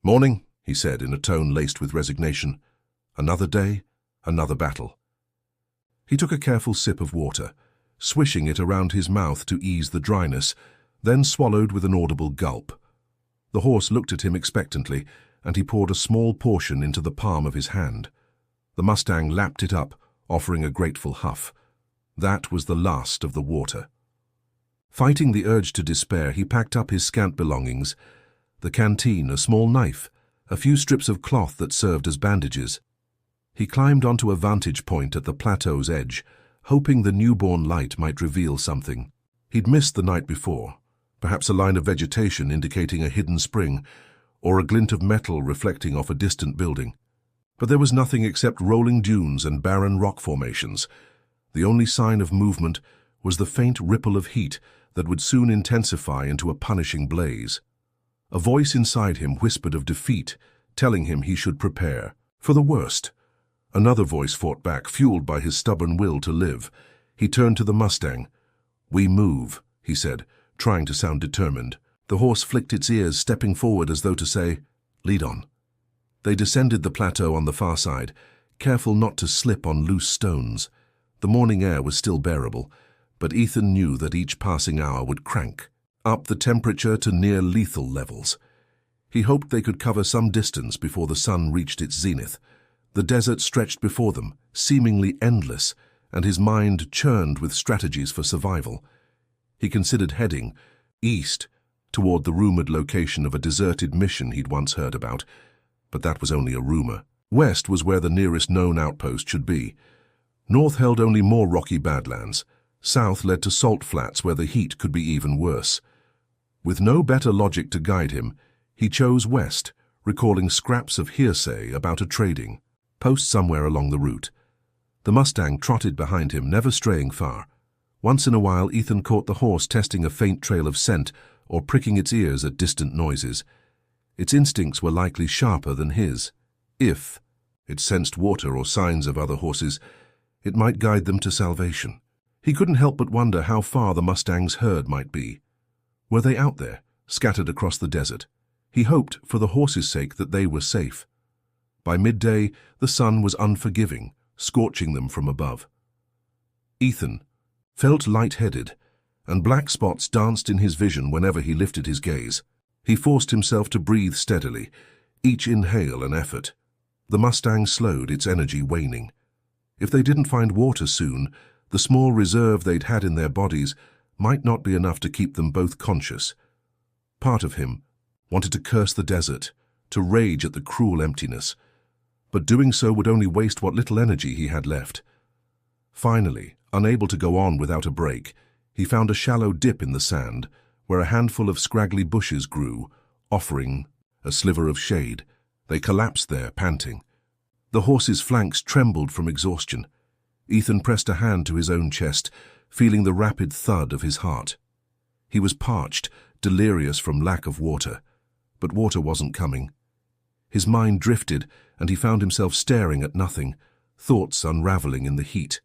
"Morning," he said in a tone laced with resignation. "Another day, another battle." He took a careful sip of water, swishing it around his mouth to ease the dryness, then swallowed with an audible gulp. The horse looked at him expectantly, and he poured a small portion into the palm of his hand. The Mustang lapped it up, offering a grateful huff. That was the last of the water. Fighting the urge to despair, he packed up his scant belongings: the canteen, a small knife, a few strips of cloth that served as bandages. He climbed onto a vantage point at the plateau's edge, hoping the newborn light might reveal something. He'd missed the night before, perhaps a line of vegetation indicating a hidden spring, or a glint of metal reflecting off a distant building. But there was nothing except rolling dunes and barren rock formations. The only sign of movement was the faint ripple of heat that would soon intensify into a punishing blaze. A voice inside him whispered of defeat, telling him he should prepare for the worst. Another voice fought back, fueled by his stubborn will to live. He turned to the Mustang. "We move," he said, trying to sound determined. The horse flicked its ears, stepping forward as though to say, "Lead on." They descended the plateau on the far side, careful not to slip on loose stones. The morning air was still bearable, but Ethan knew that each passing hour would crank up the temperature to near lethal levels. He hoped they could cover some distance before the sun reached its zenith. The desert stretched before them, seemingly endless, and his mind churned with strategies for survival. He considered heading east toward the rumored location of a deserted mission he'd once heard about, but that was only a rumor. West was where the nearest known outpost should be. North held only more rocky badlands. South led to salt flats where the heat could be even worse. With no better logic to guide him, he chose west, recalling scraps of hearsay about a trading post somewhere along the route. The Mustang trotted behind him, never straying far. Once in a while, Ethan caught the horse testing a faint trail of scent or pricking its ears at distant noises. Its instincts were likely sharper than his. If it sensed water or signs of other horses, It might guide them to salvation. He couldn't help but wonder how far the Mustang's herd might be. Were they out there, scattered across the desert? He hoped, for the horses' sake, that they were safe. By midday, the sun was unforgiving, scorching them from above. Ethan felt light-headed, and black spots danced in his vision whenever he lifted his gaze. He forced himself to breathe steadily, each inhale an effort. The Mustang slowed, its energy waning. If they didn't find water soon, the small reserve they'd had in their bodies might not be enough to keep them both conscious. Part of him wanted to curse the desert, to rage at the cruel emptiness, but doing so would only waste what little energy he had left. Finally, unable to go on without a break, he found a shallow dip in the sand where a handful of scraggly bushes grew, offering a sliver of shade. They collapsed there, panting. The horse's flanks trembled from exhaustion. Ethan pressed a hand to his own chest, feeling the rapid thud of his heart. He was parched, delirious from lack of water, but water wasn't coming. His mind drifted, and he found himself staring at nothing, thoughts unraveling in the heat.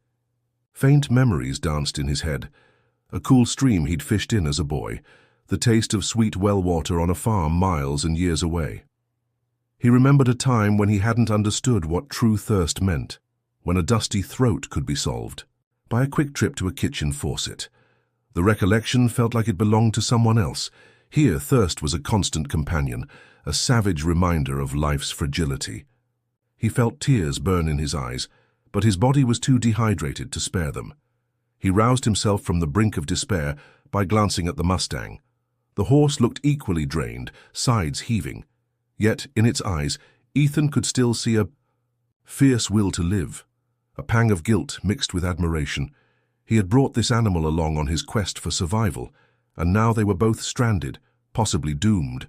Faint memories danced in his head. A cool stream he'd fished in as a boy, the taste of sweet well water on a farm miles and years away. He remembered a time when he hadn't understood what true thirst meant, when a dusty throat could be solved by a quick trip to a kitchen faucet. The recollection felt like it belonged to someone else. Here, thirst was a constant companion, a savage reminder of life's fragility. He felt tears burn in his eyes, but his body was too dehydrated to spare them. He roused himself from the brink of despair by glancing at the Mustang. The horse looked equally drained, sides heaving. Yet, in its eyes, Ethan could still see a fierce will to live, a pang of guilt mixed with admiration. He had brought this animal along on his quest for survival, and now they were both stranded, possibly doomed.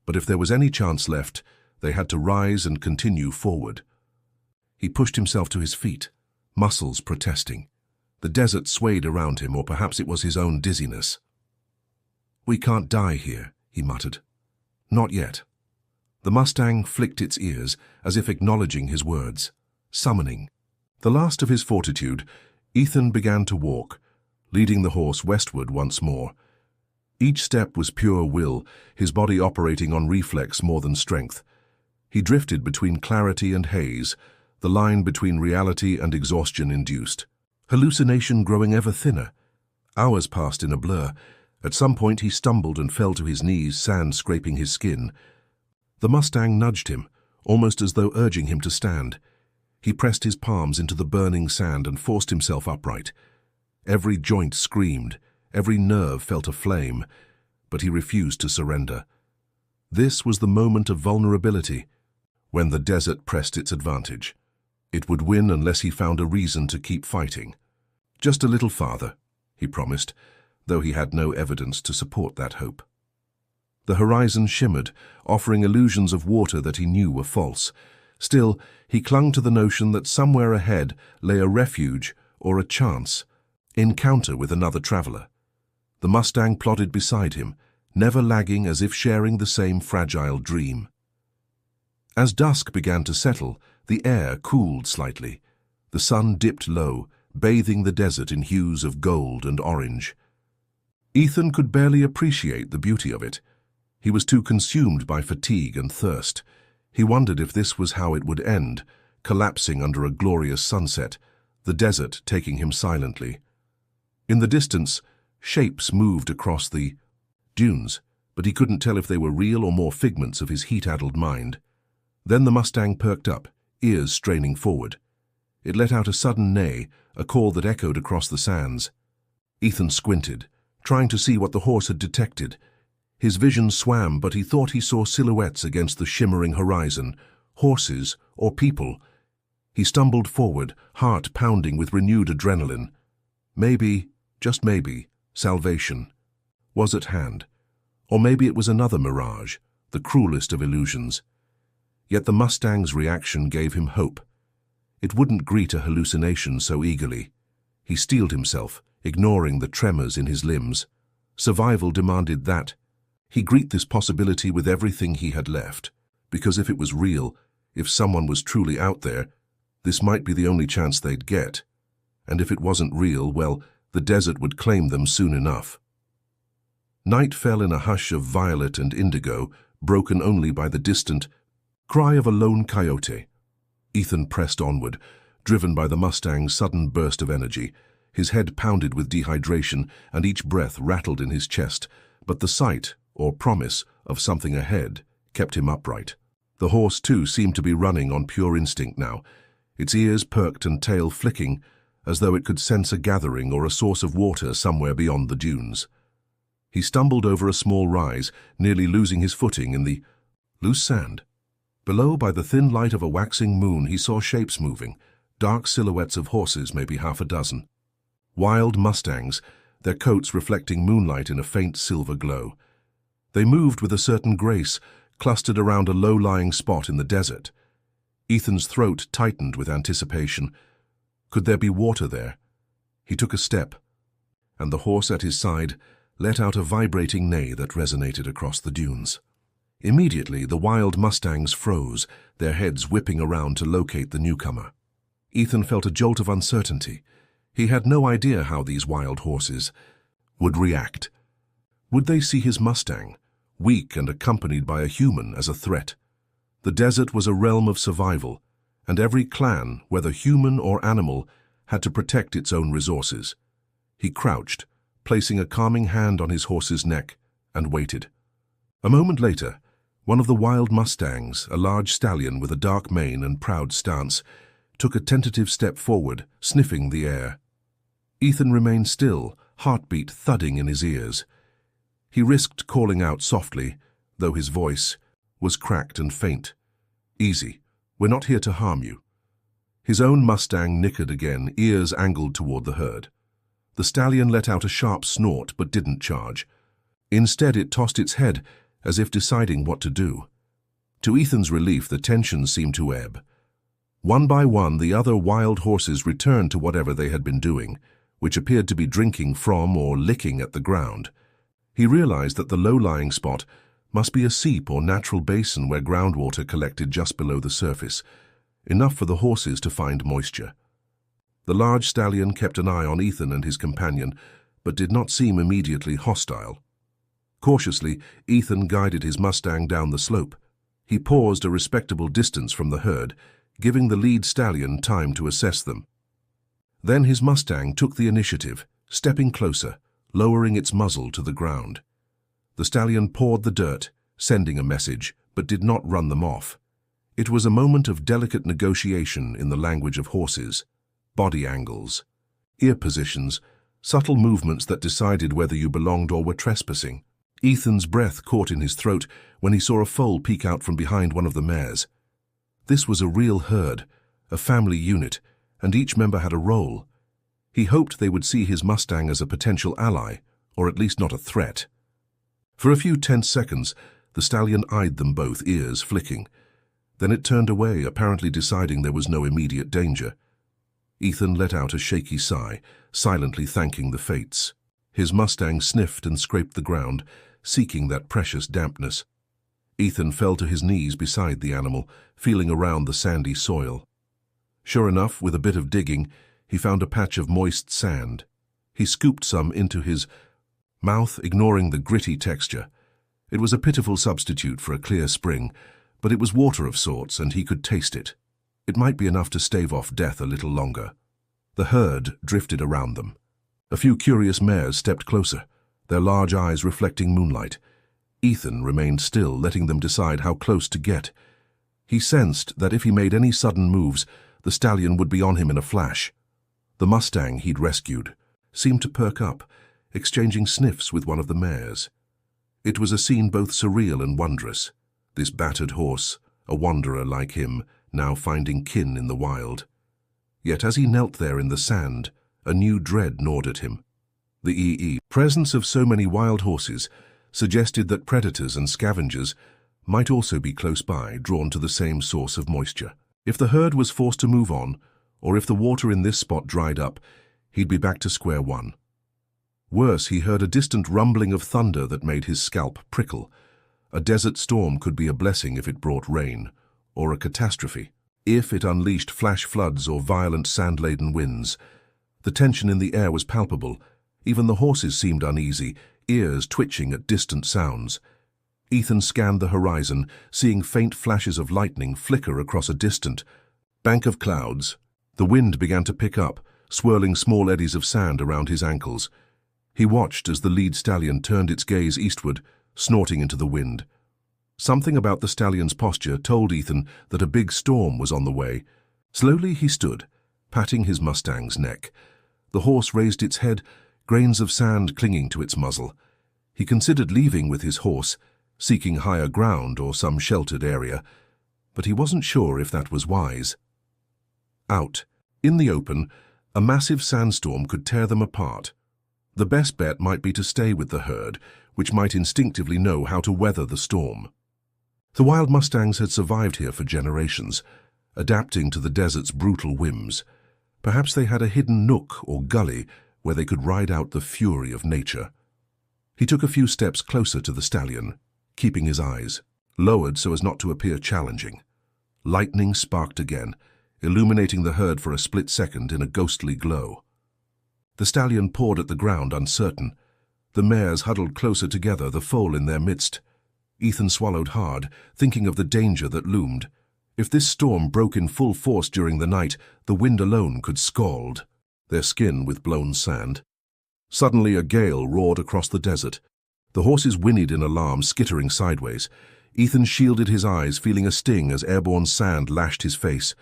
But if there was any chance left, they had to rise and continue forward. He pushed himself to his feet, muscles protesting. The desert swayed around him, or perhaps it was his own dizziness. "We can't die here," he muttered. "Not yet." The Mustang flicked its ears, as if acknowledging his words, summoning. The last of his fortitude, Ethan began to walk, leading the horse westward once more. Each step was pure will, his body operating on reflex more than strength. He drifted between clarity and haze, the line between reality and exhaustion induced. Hallucination growing ever thinner. Hours passed in a blur. At some point he stumbled and fell to his knees, sand scraping his skin. The Mustang nudged him, almost as though urging him to stand. He pressed his palms into the burning sand and forced himself upright. Every joint screamed, every nerve felt aflame, but he refused to surrender. This was the moment of vulnerability, when the desert pressed its advantage. It would win unless he found a reason to keep fighting. "Just a little farther," he promised, though he had no evidence to support that hope. The horizon shimmered, offering illusions of water that he knew were false. Still, he clung to the notion that somewhere ahead lay a refuge or a chance, encounter with another traveler. The Mustang plodded beside him, never lagging, as if sharing the same fragile dream. As dusk began to settle, the air cooled slightly. The sun dipped low, bathing the desert in hues of gold and orange. Ethan could barely appreciate the beauty of it. He was too consumed by fatigue and thirst. He wondered if this was how it would end, collapsing under a glorious sunset, the desert taking him silently. In the distance, shapes moved across the dunes, but he couldn't tell if they were real or more figments of his heat-addled mind. Then the Mustang perked up, ears straining forward. It let out a sudden neigh, a call that echoed across the sands. Ethan squinted, trying to see what the horse had detected. His vision swam, but he thought he saw silhouettes against the shimmering horizon, horses or people. He stumbled forward, heart pounding with renewed adrenaline. Maybe, just maybe, salvation was at hand. Or maybe it was another mirage, the cruelest of illusions. Yet the Mustang's reaction gave him hope. It wouldn't greet a hallucination so eagerly. He steeled himself, ignoring the tremors in his limbs. Survival demanded that. He greet this possibility with everything he had left, because if it was real, if someone was truly out there, this might be the only chance they'd get. and if it wasn't real, well, the desert would claim them soon enough. Night fell in a hush of violet and indigo, broken only by the distant cry of a lone coyote. Ethan pressed onward, driven by the Mustang's sudden burst of energy. His head pounded with dehydration, and each breath rattled in his chest, but the sight, or promise, of something ahead kept him upright. The horse, too, seemed to be running on pure instinct now, its ears perked and tail flicking, as though it could sense a gathering or a source of water somewhere beyond the dunes. He stumbled over a small rise, nearly losing his footing in the loose sand. Below, by the thin light of a waxing moon, he saw shapes moving, dark silhouettes of horses, maybe half a dozen. Wild Mustangs, their coats reflecting moonlight in a faint silver glow. They moved with a certain grace, clustered around a low-lying spot in the desert. Ethan's throat tightened with anticipation. Could there be water there? He took a step, and the horse at his side let out a vibrating neigh that resonated across the dunes. Immediately, the wild Mustangs froze, their heads whipping around to locate the newcomer. Ethan felt a jolt of uncertainty. He had no idea how these wild horses would react. Would they see his Mustang, weak and accompanied by a human, as a threat? The desert was a realm of survival, and every clan, whether human or animal, had to protect its own resources. He crouched, placing a calming hand on his horse's neck, and waited. A moment later, one of the wild Mustangs, a large stallion with a dark mane and proud stance, took a tentative step forward, sniffing the air. Ethan remained still, heartbeat thudding in his ears. He risked calling out softly, though his voice was cracked and faint. "Easy, we're not here to harm you." His own Mustang nickered again, ears angled toward the herd. The stallion let out a sharp snort but didn't charge. Instead, it tossed its head, as if deciding what to do. To Ethan's relief, the tension seemed to ebb. One by one, the other wild horses returned to whatever they had been doing, which appeared to be drinking from or licking at the ground. He realized that the low-lying spot must be a seep or natural basin where groundwater collected just below the surface, enough for the horses to find moisture. The large stallion kept an eye on Ethan and his companion, but did not seem immediately hostile. Cautiously, Ethan guided his Mustang down the slope. He paused a respectable distance from the herd, giving the lead stallion time to assess them. Then his Mustang took the initiative, stepping closer, lowering its muzzle to the ground. The stallion pawed the dirt, sending a message, but did not run them off. It was a moment of delicate negotiation in the language of horses. Body angles, ear positions, subtle movements that decided whether you belonged or were trespassing. Ethan's breath caught in his throat when he saw a foal peek out from behind one of the mares. This was a real herd, a family unit, and each member had a role. He hoped they would see his Mustang as a potential ally, or at least not a threat. For a few tense seconds, the stallion eyed them both, ears flicking. Then it turned away, apparently deciding there was no immediate danger. Ethan let out a shaky sigh, silently thanking the fates. His Mustang sniffed and scraped the ground, seeking that precious dampness. Ethan fell to his knees beside the animal, feeling around the sandy soil. Sure enough, with a bit of digging, he found a patch of moist sand. He scooped some into his mouth, ignoring the gritty texture. It was a pitiful substitute for a clear spring, but it was water of sorts, and he could taste it. It might be enough to stave off death a little longer. The herd drifted around them. A few curious mares stepped closer, their large eyes reflecting moonlight. Ethan remained still, letting them decide how close to get. He sensed that if he made any sudden moves, the stallion would be on him in a flash. The Mustang he'd rescued seemed to perk up, exchanging sniffs with one of the mares. It was a scene both surreal and wondrous. This battered horse, a wanderer like him, now finding kin in the wild. Yet as he knelt there in the sand, a new dread gnawed at him. The presence of so many wild horses suggested that predators and scavengers might also be close by, drawn to the same source of moisture. If the herd was forced to move on, or if the water in this spot dried up, he'd be back to square one. Worse, he heard a distant rumbling of thunder that made his scalp prickle. A desert storm could be a blessing if it brought rain, or a catastrophe if it unleashed flash floods or violent sand-laden winds. The tension in the air was palpable. Even the horses seemed uneasy, ears twitching at distant sounds. Ethan scanned the horizon, seeing faint flashes of lightning flicker across a distant bank of clouds. The wind began to pick up, swirling small eddies of sand around his ankles. He watched as the lead stallion turned its gaze eastward, snorting into the wind. Something about the stallion's posture told Ethan that a big storm was on the way. Slowly he stood, patting his Mustang's neck. The horse raised its head, grains of sand clinging to its muzzle. He considered leaving with his horse, seeking higher ground or some sheltered area, but he wasn't sure if that was wise. Out, in the open, a massive sandstorm could tear them apart. The best bet might be to stay with the herd, which might instinctively know how to weather the storm. The wild Mustangs had survived here for generations, adapting to the desert's brutal whims. Perhaps they had a hidden nook or gully where they could ride out the fury of nature. He took a few steps closer to the stallion, keeping his eyes lowered so as not to appear challenging. Lightning sparked again, illuminating the herd for a split second in a ghostly glow. The stallion pawed at the ground, uncertain. The mares huddled closer together, the foal in their midst. Ethan swallowed hard, thinking of the danger that loomed. If this storm broke in full force during the night, the wind alone could scald their skin with blown sand. Suddenly a gale roared across the desert. The horses whinnied in alarm, skittering sideways. Ethan shielded his eyes, feeling a sting as airborne sand lashed his face.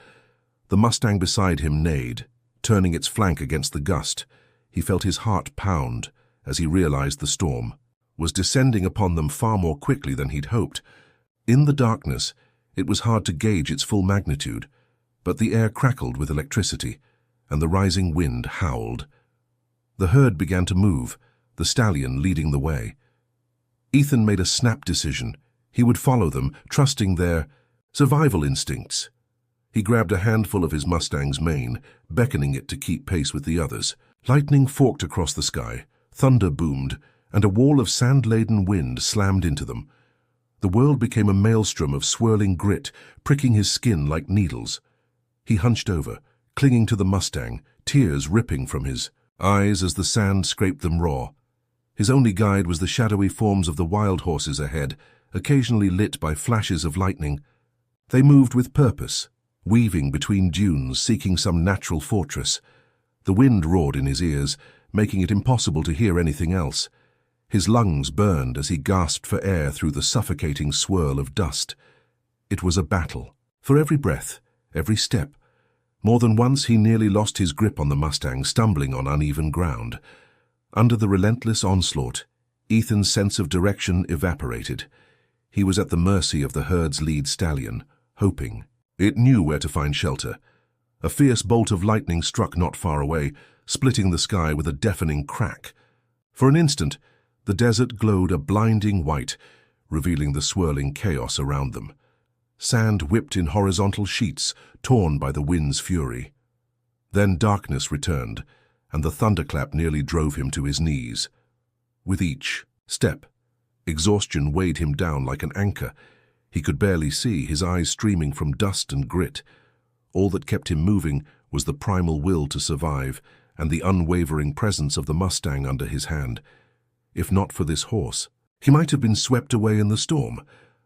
The Mustang beside him neighed, turning its flank against the gust. He felt his heart pound as he realized the storm was descending upon them far more quickly than he'd hoped. In the darkness, it was hard to gauge its full magnitude, but the air crackled with electricity, and the rising wind howled. The herd began to move, the stallion leading the way. Ethan made a snap decision. He would follow them, trusting their survival instincts. He grabbed a handful of his Mustang's mane, beckoning it to keep pace with the others. Lightning forked across the sky, thunder boomed, and a wall of sand-laden wind slammed into them. The world became a maelstrom of swirling grit, pricking his skin like needles. He hunched over, clinging to the Mustang, tears ripping from his eyes as the sand scraped them raw. His only guide was the shadowy forms of the wild horses ahead, occasionally lit by flashes of lightning. They moved with purpose, weaving between dunes, seeking some natural fortress. The wind roared in his ears, making it impossible to hear anything else. His lungs burned as he gasped for air through the suffocating swirl of dust. It was a battle. For every breath, every step. More than once he nearly lost his grip on the Mustang, stumbling on uneven ground. Under the relentless onslaught, Ethan's sense of direction evaporated. He was at the mercy of the herd's lead stallion, hoping. It knew where to find shelter. A fierce bolt of lightning struck not far away, splitting the sky with a deafening crack. For an instant, the desert glowed a blinding white, revealing the swirling chaos around them. Sand whipped in horizontal sheets, torn by the wind's fury. Then darkness returned, and the thunderclap nearly drove him to his knees. With each step, exhaustion weighed him down like an anchor. He could barely see, his eyes streaming from dust and grit. All that kept him moving was the primal will to survive and the unwavering presence of the Mustang under his hand. If not for this horse, he might have been swept away in the storm,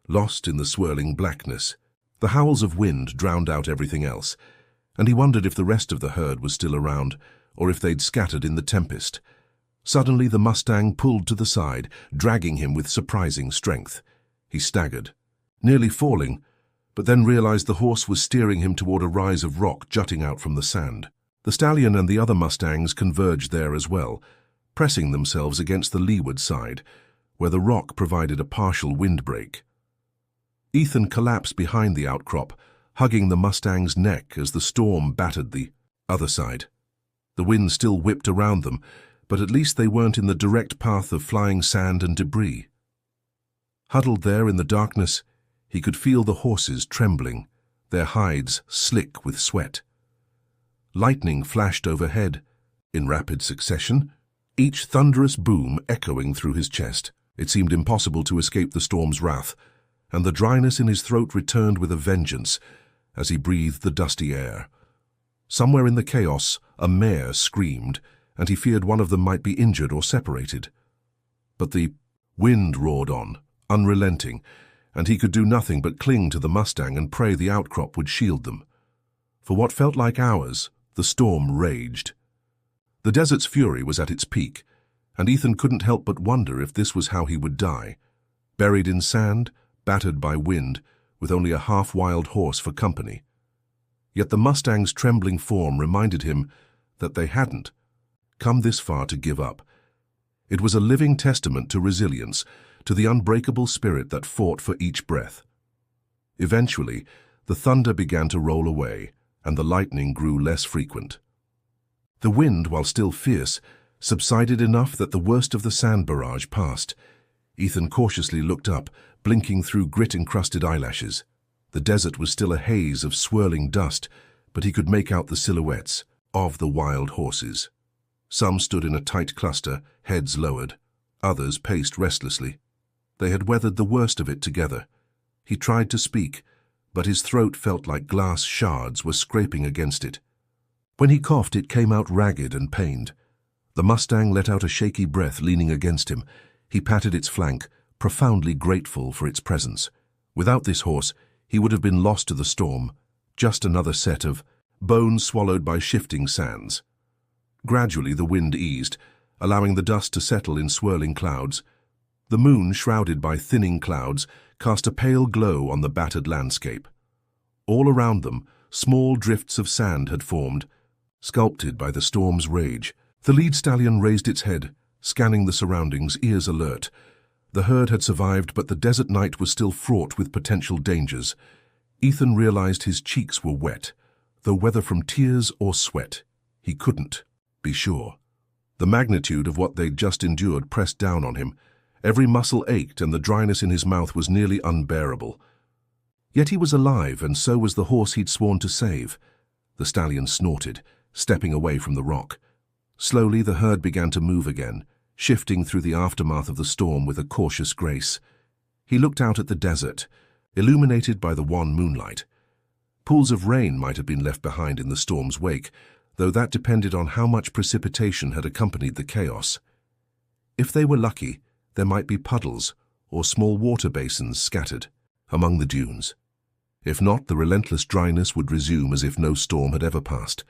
lost in the swirling blackness. The howls of wind drowned out everything else, and he wondered if the rest of the herd was still around, or if they'd scattered in the tempest. Suddenly the Mustang pulled to the side, dragging him with surprising strength. He staggered, nearly falling, but then realized the horse was steering him toward a rise of rock jutting out from the sand. The stallion and the other Mustangs converged there as well, pressing themselves against the leeward side, where the rock provided a partial windbreak. Ethan collapsed behind the outcrop, hugging the Mustang's neck as the storm battered the other side. The wind still whipped around them, but at least they weren't in the direct path of flying sand and debris. Huddled there in the darkness, he could feel the horses trembling, their hides slick with sweat. Lightning flashed overhead, in rapid succession, each thunderous boom echoing through his chest. It seemed impossible to escape the storm's wrath, and the dryness in his throat returned with a vengeance as he breathed the dusty air. Somewhere in the chaos, A mare screamed, and he feared one of them might be injured or separated. But the wind roared on, unrelenting, and he could do nothing but cling to the Mustang and pray the outcrop would shield them. For what felt like hours, the storm raged. The desert's fury was at its peak, and Ethan couldn't help but wonder if this was how he would die, buried in sand, battered by wind, with only a half-wild horse for company. Yet the Mustang's trembling form reminded him that they hadn't come this far to give up. It was a living testament to resilience, to the unbreakable spirit that fought for each breath. Eventually, the thunder began to roll away, and the lightning grew less frequent. The wind, while still fierce, subsided enough that the worst of the sand barrage passed. Ethan cautiously looked up, blinking through grit-encrusted eyelashes. The desert was still a haze of swirling dust, but he could make out the silhouettes of the wild horses. Some stood in a tight cluster, heads lowered. Others paced restlessly. They had weathered the worst of it together. He tried to speak, but his throat felt like glass shards were scraping against it. When he coughed, it came out ragged and pained. The Mustang let out a shaky breath, leaning against him. He patted its flank, profoundly grateful for its presence. Without this horse, he would have been lost to the storm, just another set of bones swallowed by shifting sands. Gradually the wind eased, allowing the dust to settle in swirling clouds. The moon, shrouded by thinning clouds, cast a pale glow on the battered landscape. All around them, small drifts of sand had formed, sculpted by the storm's rage. The lead stallion raised its head, scanning the surroundings, ears alert. The herd had survived, but the desert night was still fraught with potential dangers. Ethan realized his cheeks were wet, though whether from tears or sweat, he couldn't be sure. The magnitude of what they'd just endured pressed down on him. Every muscle ached, and the dryness in his mouth was nearly unbearable. Yet he was alive, and so was the horse he'd sworn to save. The stallion snorted, stepping away from the rock. Slowly the herd began to move again, shifting through the aftermath of the storm with a cautious grace. He looked out at the desert, illuminated by the wan moonlight. Pools of rain might have been left behind in the storm's wake, though that depended on how much precipitation had accompanied the chaos. If they were lucky, there might be puddles or small water basins scattered among the dunes. If not, the relentless dryness would resume as if no storm had ever passed.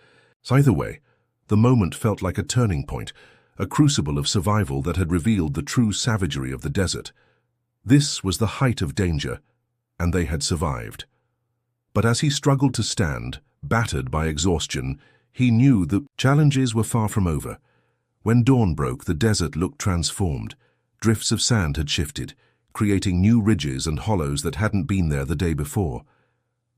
Either way, the moment felt like a turning point, a crucible of survival that had revealed the true savagery of the desert. This was the height of danger, and they had survived. But as he struggled to stand, battered by exhaustion, he knew the challenges were far from over. When dawn broke, the desert looked transformed. Drifts of sand had shifted, creating new ridges and hollows that hadn't been there the day before.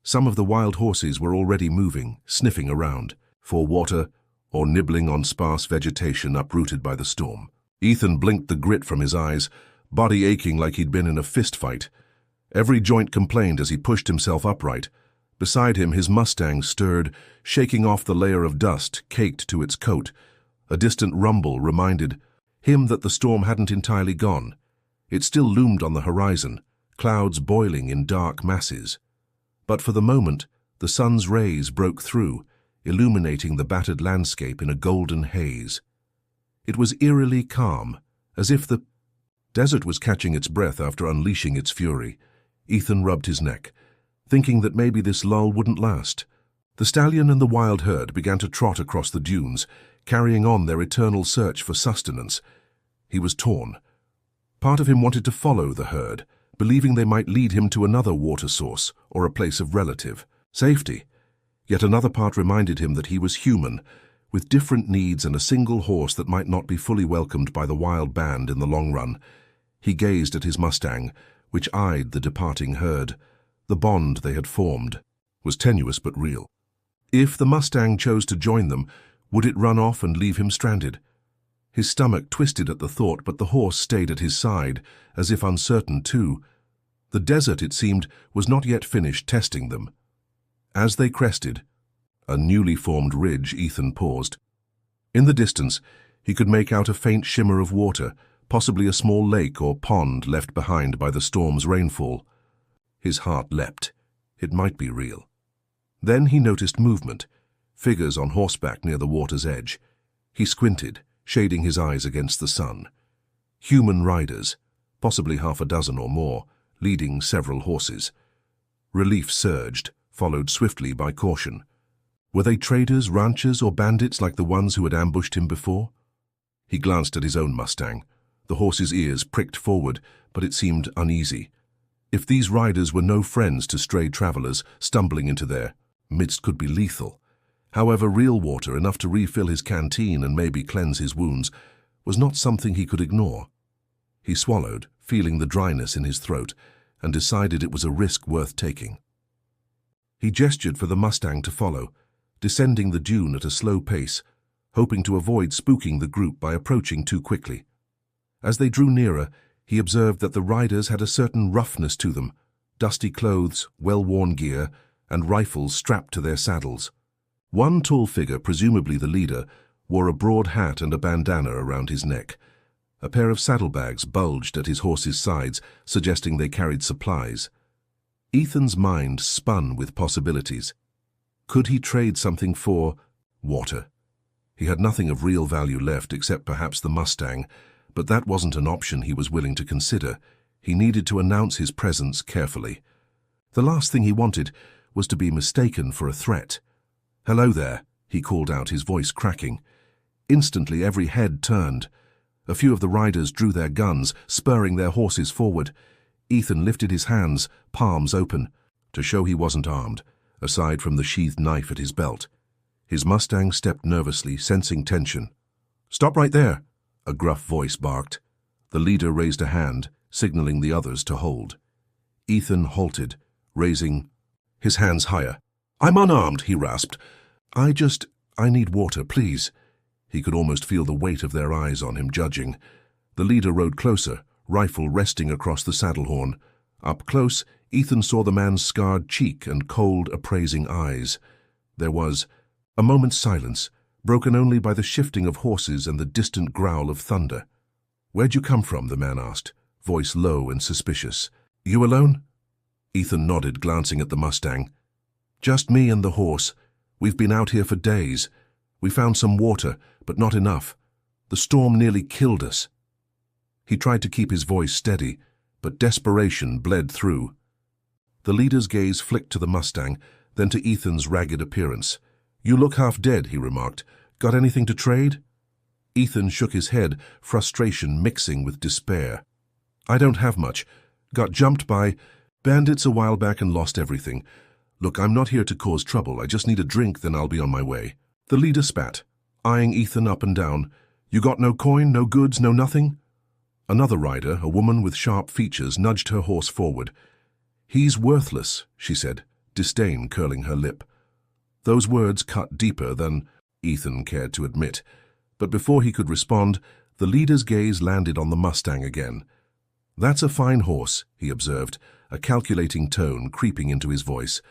Some of the wild horses were already moving, sniffing around for water or nibbling on sparse vegetation uprooted by the storm. Ethan blinked the grit from his eyes, body aching like he'd been in a fist fight. Every joint complained as he pushed himself upright. Beside him, his Mustang stirred, shaking off the layer of dust caked to its coat. A distant rumble reminded him that the storm hadn't entirely gone. It still loomed on the horizon, clouds boiling in dark masses. But for the moment, the sun's rays broke through, illuminating the battered landscape in a golden haze. It was eerily calm, as if the desert was catching its breath after unleashing its fury. Ethan rubbed his neck, thinking that maybe this lull wouldn't last. The stallion and the wild herd began to trot across the dunes, carrying on their eternal search for sustenance. He was torn. Part of him wanted to follow the herd, believing they might lead him to another water source or a place of relative safety. Yet another part reminded him that he was human, with different needs and a single horse that might not be fully welcomed by the wild band in the long run. He gazed at his Mustang, which eyed the departing herd. The bond they had formed was tenuous but real. If the Mustang chose to join them, would it run off and leave him stranded? His stomach twisted at the thought, but the horse stayed at his side, as if uncertain too. The desert, it seemed, was not yet finished testing them. As they crested a newly formed ridge, Ethan paused. In the distance, he could make out a faint shimmer of water, possibly a small lake or pond left behind by the storm's rainfall. His heart leapt. It might be real. Then he noticed movement. figures on horseback near the water's edge. He squinted, shading his eyes against the sun. Human riders, possibly half a dozen or more, leading several horses. Relief surged, followed swiftly by caution. Were they traders, ranchers, or bandits like the ones who had ambushed him before? He glanced at his own Mustang. The horse's ears pricked forward, but it seemed uneasy. If these riders were no friends to stray travelers stumbling into their midst could be lethal. However, real water, enough to refill his canteen and maybe cleanse his wounds, was not something he could ignore. He swallowed, feeling the dryness in his throat, and decided it was a risk worth taking. He gestured for the Mustang to follow, descending the dune at a slow pace, hoping to avoid spooking the group by approaching too quickly. As they drew nearer, he observed that the riders had a certain roughness to them, dusty clothes, well-worn gear, and rifles strapped to their saddles. One tall figure, presumably the leader, wore a broad hat and a bandana around his neck. A pair of saddlebags bulged at his horse's sides, suggesting they carried supplies. Ethan's mind spun with possibilities. Could he trade something for water? He had nothing of real value left except perhaps the Mustang, but that wasn't an option he was willing to consider. He needed to announce his presence carefully. The last thing he wanted was to be mistaken for a threat. "Hello there," he called out, his voice cracking. Instantly every head turned. A few of the riders drew their guns, spurring their horses forward. Ethan lifted his hands, palms open, to show he wasn't armed, aside from the sheathed knife at his belt. His Mustang stepped nervously, sensing tension. "Stop right there," a gruff voice barked. The leader raised a hand, signaling the others to hold. Ethan halted, raising his hands higher. "I'm unarmed," he rasped. I need water, please." He could almost feel the weight of their eyes on him, judging. The leader rode closer, rifle resting across the saddle horn. Up close, Ethan saw the man's scarred cheek and cold, appraising eyes. There was a moment's silence, broken only by the shifting of horses and the distant growl of thunder. "Where'd you come from?" the man asked, voice low and suspicious. "You alone?" Ethan nodded, glancing at the Mustang. "Just me and the horse. We've been out here for days. We found some water, but not enough. The storm nearly killed us." He tried to keep his voice steady, but desperation bled through. The leader's gaze flicked to the Mustang, then to Ethan's ragged appearance. "You look half dead," he remarked. "Got anything to trade?" Ethan shook his head, frustration mixing with despair. "I don't have much. Got jumped by bandits a while back and lost everything. Look, I'm not here to cause trouble. I just need a drink, then I'll be on my way." The leader spat, eyeing Ethan up and down. "You got no coin, no goods, no nothing?" Another rider, a woman with sharp features, nudged her horse forward. "He's worthless," she said, disdain curling her lip. Those words cut deeper than Ethan cared to admit. But before he could respond, the leader's gaze landed on the Mustang again. "That's a fine horse," he observed, a calculating tone creeping into his voice.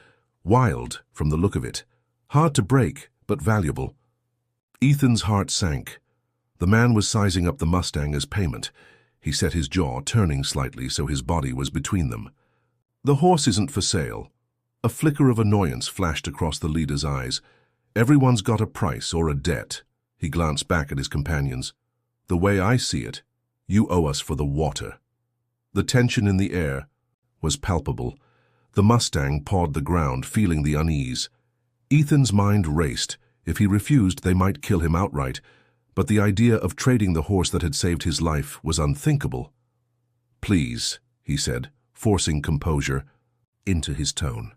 "Wild, from the look of it. Hard to break, but valuable." Ethan's heart sank. The man was sizing up the Mustang as payment. He set his jaw, turning slightly so his body was between them. "The horse isn't for sale." A flicker of annoyance flashed across the leader's eyes. "Everyone's got a price or a debt." He glanced back at his companions. "The way I see it, you owe us for the water." The tension in the air was palpable. The Mustang pawed the ground, feeling the unease. Ethan's mind raced. If he refused, they might kill him outright, but the idea of trading the horse that had saved his life was unthinkable. "Please," he said, forcing composure into his tone.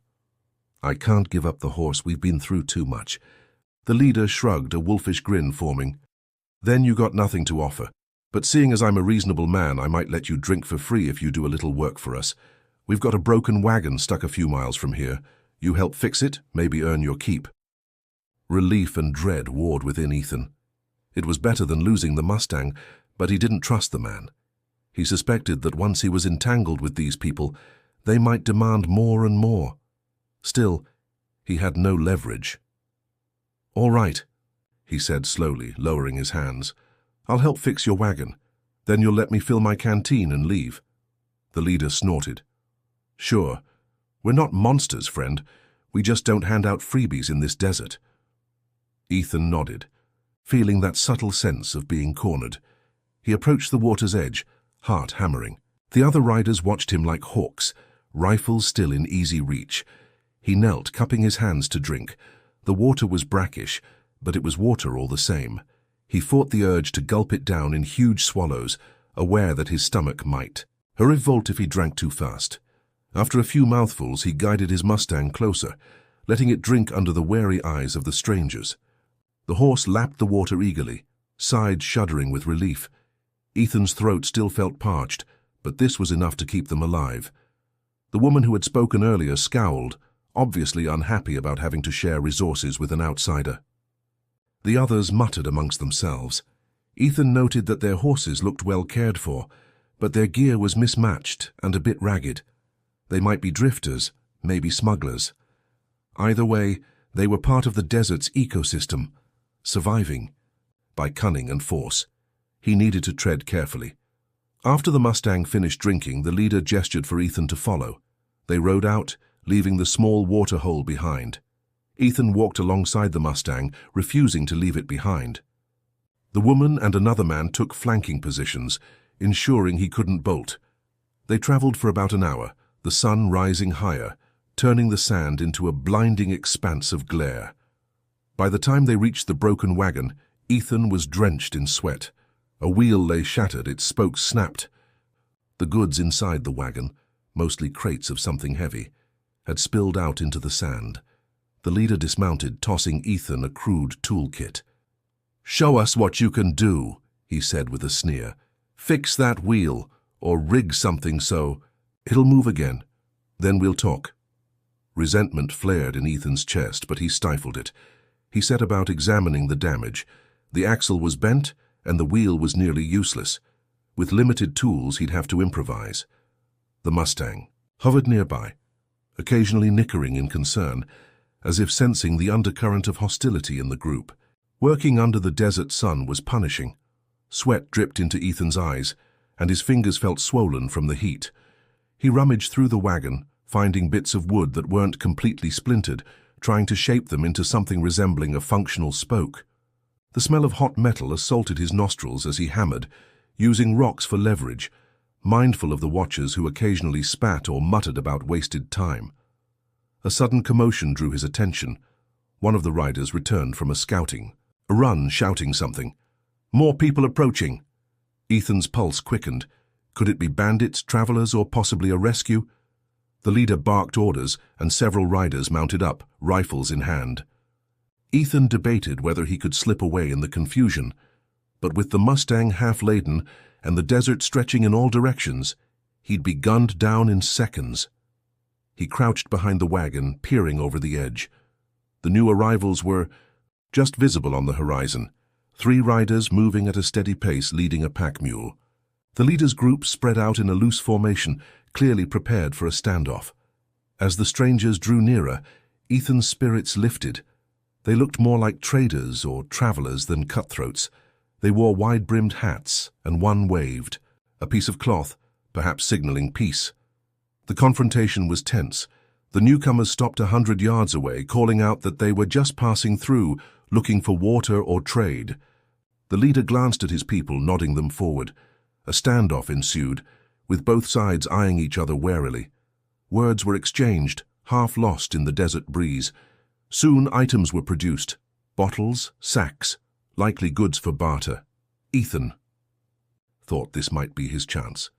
"I can't give up the horse. We've been through too much." The leader shrugged, a wolfish grin forming. "Then you got nothing to offer. But seeing as I'm a reasonable man, I might let you drink for free if you do a little work for us. We've got a broken wagon stuck a few miles from here. You help fix it, maybe earn your keep." Relief and dread warred within Ethan. It was better than losing the Mustang, but he didn't trust the man. He suspected that once he was entangled with these people, they might demand more and more. Still, he had no leverage. "All right," he said slowly, lowering his hands. "I'll help fix your wagon. Then you'll let me fill my canteen and leave." The leader snorted. "Sure. We're not monsters, friend. We just don't hand out freebies in this desert." Ethan nodded, feeling that subtle sense of being cornered. He approached the water's edge, heart hammering. The other riders watched him like hawks, rifles still in easy reach. He knelt, cupping his hands to drink. The water was brackish, but it was water all the same. He fought the urge to gulp it down in huge swallows, aware that his stomach might revolt if he drank too fast. After a few mouthfuls, he guided his Mustang closer, letting it drink under the wary eyes of the strangers. The horse lapped the water eagerly, sighed, shuddering with relief. Ethan's throat still felt parched, but this was enough to keep them alive. The woman who had spoken earlier scowled, obviously unhappy about having to share resources with an outsider. The others muttered amongst themselves. Ethan noted that their horses looked well cared for, but their gear was mismatched and a bit ragged. They might be drifters, maybe smugglers. Either way, they were part of the desert's ecosystem, surviving by cunning and force. He needed to tread carefully. After the Mustang finished drinking, the leader gestured for Ethan to follow. They rode out, leaving the small water hole behind. Ethan walked alongside the Mustang, refusing to leave it behind. The woman and another man took flanking positions, ensuring he couldn't bolt. They traveled for about an hour, the sun rising higher, turning the sand into a blinding expanse of glare. By the time they reached the broken wagon, Ethan was drenched in sweat. A wheel lay shattered, its spokes snapped. The goods inside the wagon, mostly crates of something heavy, had spilled out into the sand. The leader dismounted, tossing Ethan a crude toolkit. "Show us what you can do," he said with a sneer. "Fix that wheel, or rig something so it'll move again. Then we'll talk." Resentment flared in Ethan's chest, but he stifled it. He set about examining the damage. The axle was bent, and the wheel was nearly useless. With limited tools, he'd have to improvise. The Mustang hovered nearby, occasionally nickering in concern, as if sensing the undercurrent of hostility in the group. Working under the desert sun was punishing. Sweat dripped into Ethan's eyes, and his fingers felt swollen from the heat. He rummaged through the wagon, finding bits of wood that weren't completely splintered, trying to shape them into something resembling a functional spoke. The smell of hot metal assaulted his nostrils as he hammered, using rocks for leverage, mindful of the watchers who occasionally spat or muttered about wasted time. A sudden commotion drew his attention. One of the riders returned from a run, shouting something. "More people approaching!" Ethan's pulse quickened. Could it be bandits, travelers, or possibly a rescue? The leader barked orders, and several riders mounted up, rifles in hand. Ethan debated whether he could slip away in the confusion, but with the Mustang half-laden and the desert stretching in all directions, he'd be gunned down in seconds. He crouched behind the wagon, peering over the edge. The new arrivals were just visible on the horizon, 3 riders moving at a steady pace leading a pack mule. The leader's group spread out in a loose formation, clearly prepared for a standoff. As the strangers drew nearer, Ethan's spirits lifted. They looked more like traders or travelers than cutthroats. They wore wide-brimmed hats, and one waved, a piece of cloth, perhaps signaling peace. The confrontation was tense. The newcomers stopped 100 yards away, calling out that they were just passing through, looking for water or trade. The leader glanced at his people, nodding them forward. A standoff ensued, with both sides eyeing each other warily. Words were exchanged, half lost in the desert breeze. Soon items were produced, bottles, sacks, likely goods for barter. Ethan thought this might be his chance.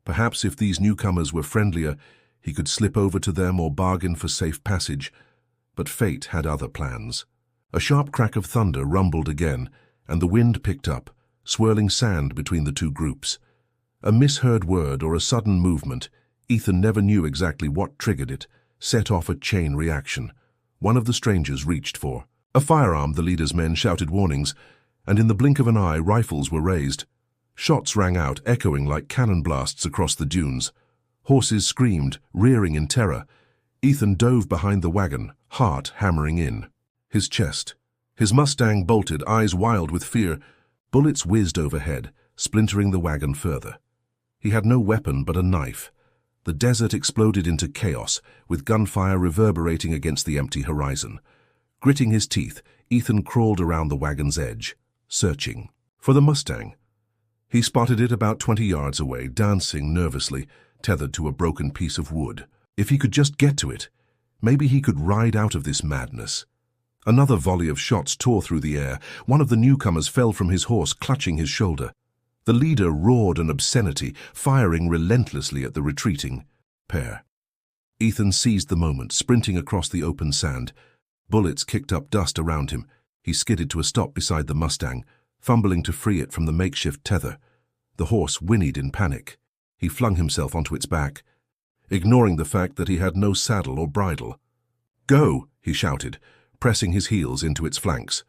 Perhaps if these newcomers were friendlier, he could slip over to them or bargain for safe passage. But fate had other plans. A sharp crack of thunder rumbled again, and the wind picked up, swirling sand between the two groups. A misheard word or a sudden movement, Ethan never knew exactly what triggered it, set off a chain reaction. One of the strangers reached for a firearm. The leader's men shouted warnings, and in the blink of an eye, rifles were raised. Shots rang out, echoing like cannon blasts across the dunes. Horses screamed, rearing in terror. Ethan dove behind the wagon, heart hammering in his chest. His Mustang bolted, eyes wild with fear. Bullets whizzed overhead, splintering the wagon further. He had no weapon but a knife. The desert exploded into chaos, with gunfire reverberating against the empty horizon. Gritting his teeth, Ethan crawled around the wagon's edge, searching for the Mustang. He spotted it about 20 yards away, dancing nervously, tethered to a broken piece of wood. If he could just get to it, maybe he could ride out of this madness. Another volley of shots tore through the air. One of the newcomers fell from his horse, clutching his shoulder. The leader roared an obscenity, firing relentlessly at the retreating pair. Ethan seized the moment, sprinting across the open sand. Bullets kicked up dust around him. He skidded to a stop beside the Mustang, fumbling to free it from the makeshift tether. The horse whinnied in panic. He flung himself onto its back, ignoring the fact that he had no saddle or bridle. "Go!" he shouted, pressing his heels into its flanks.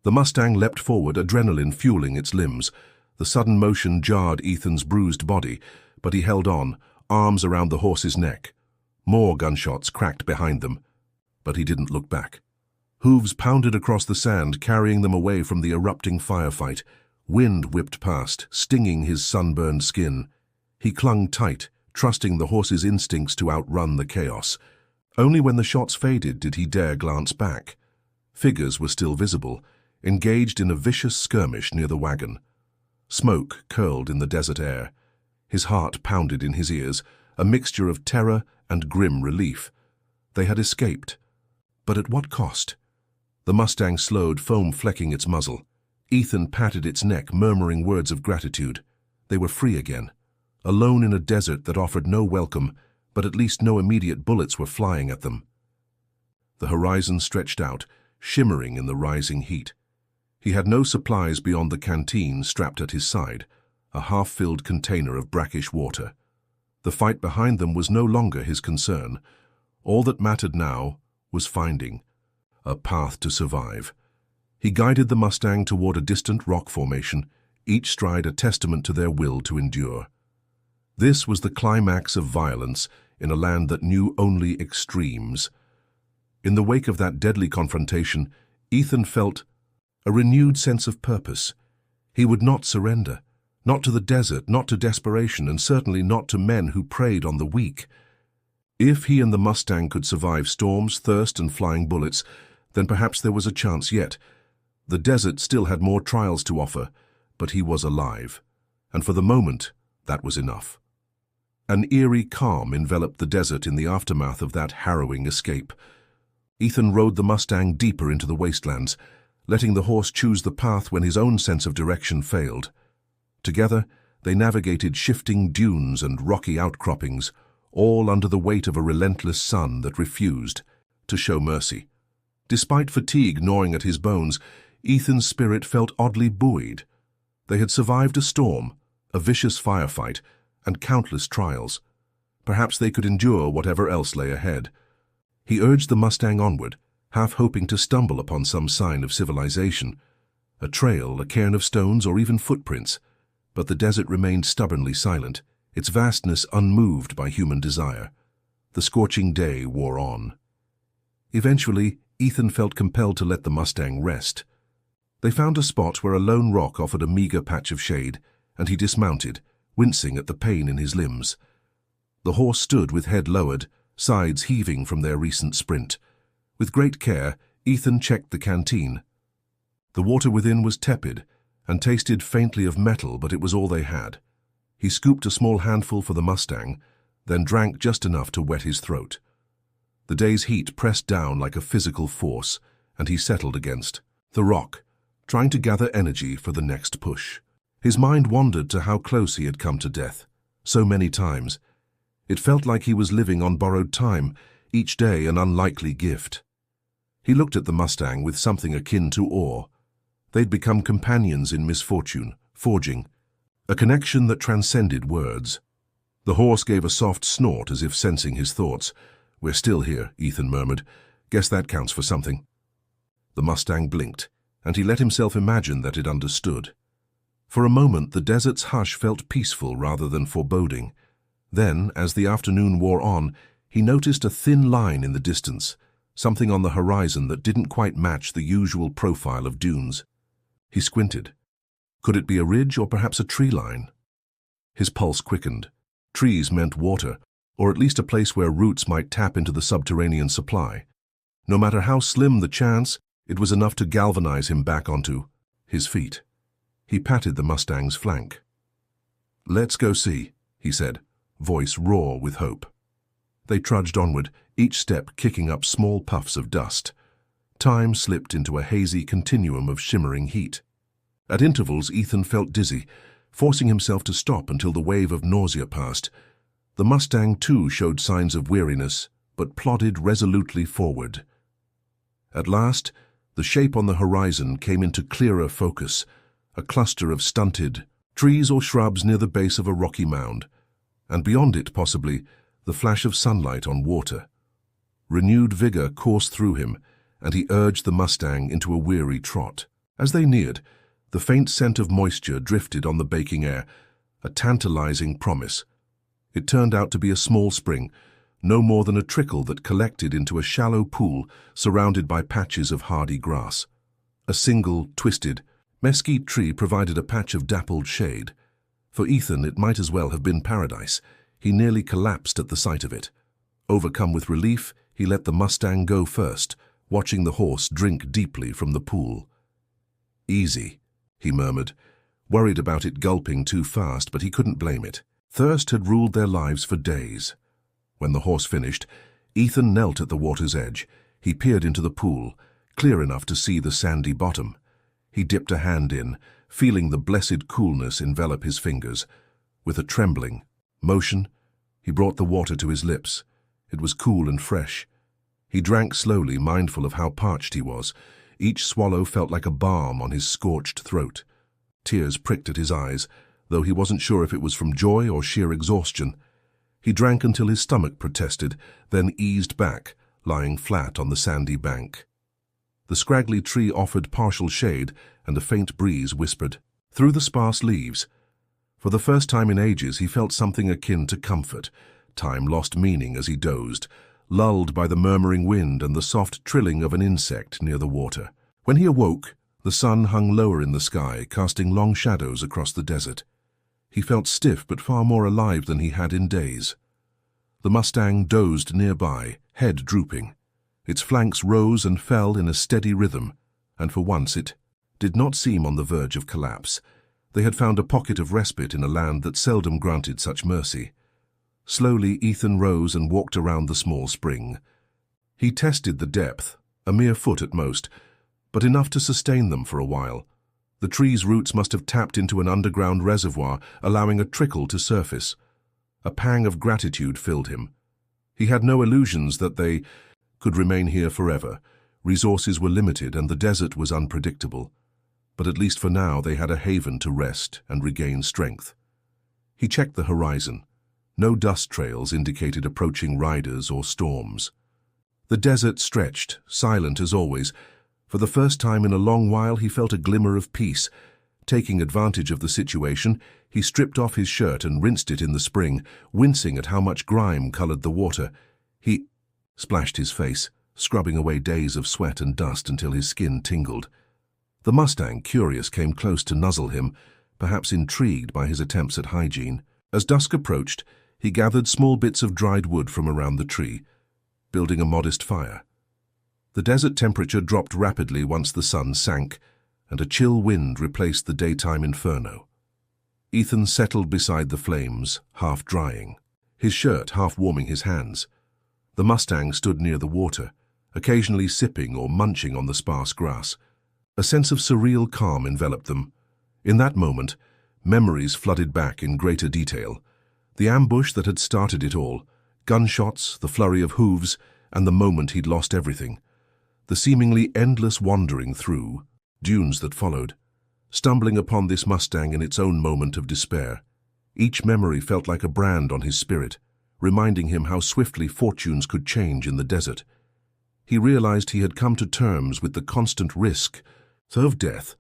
The Mustang leapt forward, adrenaline fueling its limbs. The sudden motion jarred Ethan's bruised body, but he held on, arms around the horse's neck. More gunshots cracked behind them, but he didn't look back. Hooves pounded across the sand, carrying them away from the erupting firefight. Wind whipped past, stinging his sunburned skin. He clung tight, trusting the horse's instincts to outrun the chaos. Only when the shots faded did he dare glance back. Figures were still visible, engaged in a vicious skirmish near the wagon. Smoke curled in the desert air. His heart pounded in his ears, a mixture of terror and grim relief. They had escaped. But at what cost? The Mustang slowed, foam flecking its muzzle. Ethan patted its neck, murmuring words of gratitude. They were free again, alone in a desert that offered no welcome, but at least no immediate bullets were flying at them. The horizon stretched out, shimmering in the rising heat. He had no supplies beyond the canteen strapped at his side, a half-filled container of brackish water. The fight behind them was no longer his concern. All that mattered now was finding a path to survive. He guided the Mustang toward a distant rock formation, each stride a testament to their will to endure. This was the climax of violence in a land that knew only extremes. In the wake of that deadly confrontation, Ethan felt a renewed sense of purpose. He would not surrender, not to the desert, not to desperation, and certainly not to men who preyed on the weak. If he and the Mustang could survive storms, thirst, and flying bullets, then perhaps there was a chance yet. The desert still had more trials to offer, but he was alive, and for the moment, that was enough. An eerie calm enveloped the desert in the aftermath of that harrowing escape. Ethan rode the Mustang deeper into the wastelands, letting the horse choose the path when his own sense of direction failed. Together, they navigated shifting dunes and rocky outcroppings, all under the weight of a relentless sun that refused to show mercy. Despite fatigue gnawing at his bones, Ethan's spirit felt oddly buoyed. They had survived a storm, a vicious firefight, and countless trials. Perhaps they could endure whatever else lay ahead. He urged the Mustang onward, half hoping to stumble upon some sign of civilization, a trail, a cairn of stones, or even footprints. But the desert remained stubbornly silent, its vastness unmoved by human desire. The scorching day wore on. Eventually, Ethan felt compelled to let the Mustang rest. They found a spot where a lone rock offered a meager patch of shade, and he dismounted, wincing at the pain in his limbs. The horse stood with head lowered, sides heaving from their recent sprint. With great care, Ethan checked the canteen. The water within was tepid and tasted faintly of metal, but it was all they had. He scooped a small handful for the Mustang, then drank just enough to wet his throat. The day's heat pressed down like a physical force, and he settled against the rock, trying to gather energy for the next push. His mind wandered to how close he had come to death, so many times. It felt like he was living on borrowed time, each day an unlikely gift. He looked at the Mustang with something akin to awe. They'd become companions in misfortune, forging a connection that transcended words. The horse gave a soft snort as if sensing his thoughts. "We're still here," Ethan murmured. "Guess that counts for something." The Mustang blinked, and he let himself imagine that it understood. For a moment, the desert's hush felt peaceful rather than foreboding. Then, as the afternoon wore on, he noticed a thin line in the distance, something on the horizon that didn't quite match the usual profile of dunes. He squinted. Could it be a ridge or perhaps a tree line? His pulse quickened. Trees meant water, or at least a place where roots might tap into the subterranean supply. No matter how slim the chance, It was enough to galvanize him back onto his feet. He patted the Mustang's flank. "Let's go see," he said, voice raw with hope. They trudged onward, each step kicking up small puffs of dust. Time slipped into a hazy continuum of shimmering heat. At intervals, Ethan felt dizzy, forcing himself to stop until the wave of nausea passed. The Mustang, too, showed signs of weariness, but plodded resolutely forward. At last, the shape on the horizon came into clearer focus, a cluster of stunted trees or shrubs near the base of a rocky mound, and beyond it, possibly, the flash of sunlight on water. Renewed vigor coursed through him, and he urged the Mustang into a weary trot. As they neared, the faint scent of moisture drifted on the baking air, a tantalizing promise. It turned out to be a small spring, no more than a trickle that collected into a shallow pool surrounded by patches of hardy grass. A single, twisted, mesquite tree provided a patch of dappled shade. For Ethan, it might as well have been paradise. He nearly collapsed at the sight of it. Overcome with relief, he let the Mustang go first, watching the horse drink deeply from the pool. "Easy," he murmured, worried about it gulping too fast, but he couldn't blame it. Thirst had ruled their lives for days. When the horse finished, Ethan knelt at the water's edge. He peered into the pool, clear enough to see the sandy bottom. He dipped a hand in, feeling the blessed coolness envelop his fingers. With a trembling motion, he brought the water to his lips. It was cool and fresh. He drank slowly, mindful of how parched he was. Each swallow felt like a balm on his scorched throat. Tears pricked at his eyes, though he wasn't sure if it was from joy or sheer exhaustion. He drank until his stomach protested, then eased back, lying flat on the sandy bank. The scraggly tree offered partial shade, and a faint breeze whispered through the sparse leaves. For the first time in ages, he felt something akin to comfort. Time lost meaning as he dozed, lulled by the murmuring wind and the soft trilling of an insect near the water. When he awoke, the sun hung lower in the sky, casting long shadows across the desert. He felt stiff but far more alive than he had in days. The Mustang dozed nearby, head drooping. Its flanks rose and fell in a steady rhythm, and for once it did not seem on the verge of collapse. They had found a pocket of respite in a land that seldom granted such mercy. Slowly, Ethan rose and walked around the small spring. He tested the depth, a mere foot at most, but enough to sustain them for a while. The tree's roots must have tapped into an underground reservoir, allowing a trickle to surface. A pang of gratitude filled him. He had no illusions that they could remain here forever. Resources were limited and the desert was unpredictable. But at least for now they had a haven to rest and regain strength. He checked the horizon. No dust trails indicated approaching riders or storms. The desert stretched, silent as always. For the first time in a long while he felt a glimmer of peace. Taking advantage of the situation, he stripped off his shirt and rinsed it in the spring, wincing at how much grime colored the water. He splashed his face, scrubbing away days of sweat and dust until his skin tingled. The Mustang, curious, came close to nuzzle him, perhaps intrigued by his attempts at hygiene. As dusk approached, he gathered small bits of dried wood from around the tree, building a modest fire. The desert temperature dropped rapidly once the sun sank, and a chill wind replaced the daytime inferno. Ethan settled beside the flames, half drying, his shirt half warming his hands. The Mustang stood near the water, occasionally sipping or munching on the sparse grass. A sense of surreal calm enveloped them. In that moment, memories flooded back in greater detail. The ambush that had started it all, gunshots, the flurry of hooves, and the moment he'd lost everything. The seemingly endless wandering through dunes that followed, stumbling upon this Mustang in its own moment of despair. Each memory felt like a brand on his spirit, reminding him how swiftly fortunes could change in the desert. He realized he had come to terms with the constant risk of death,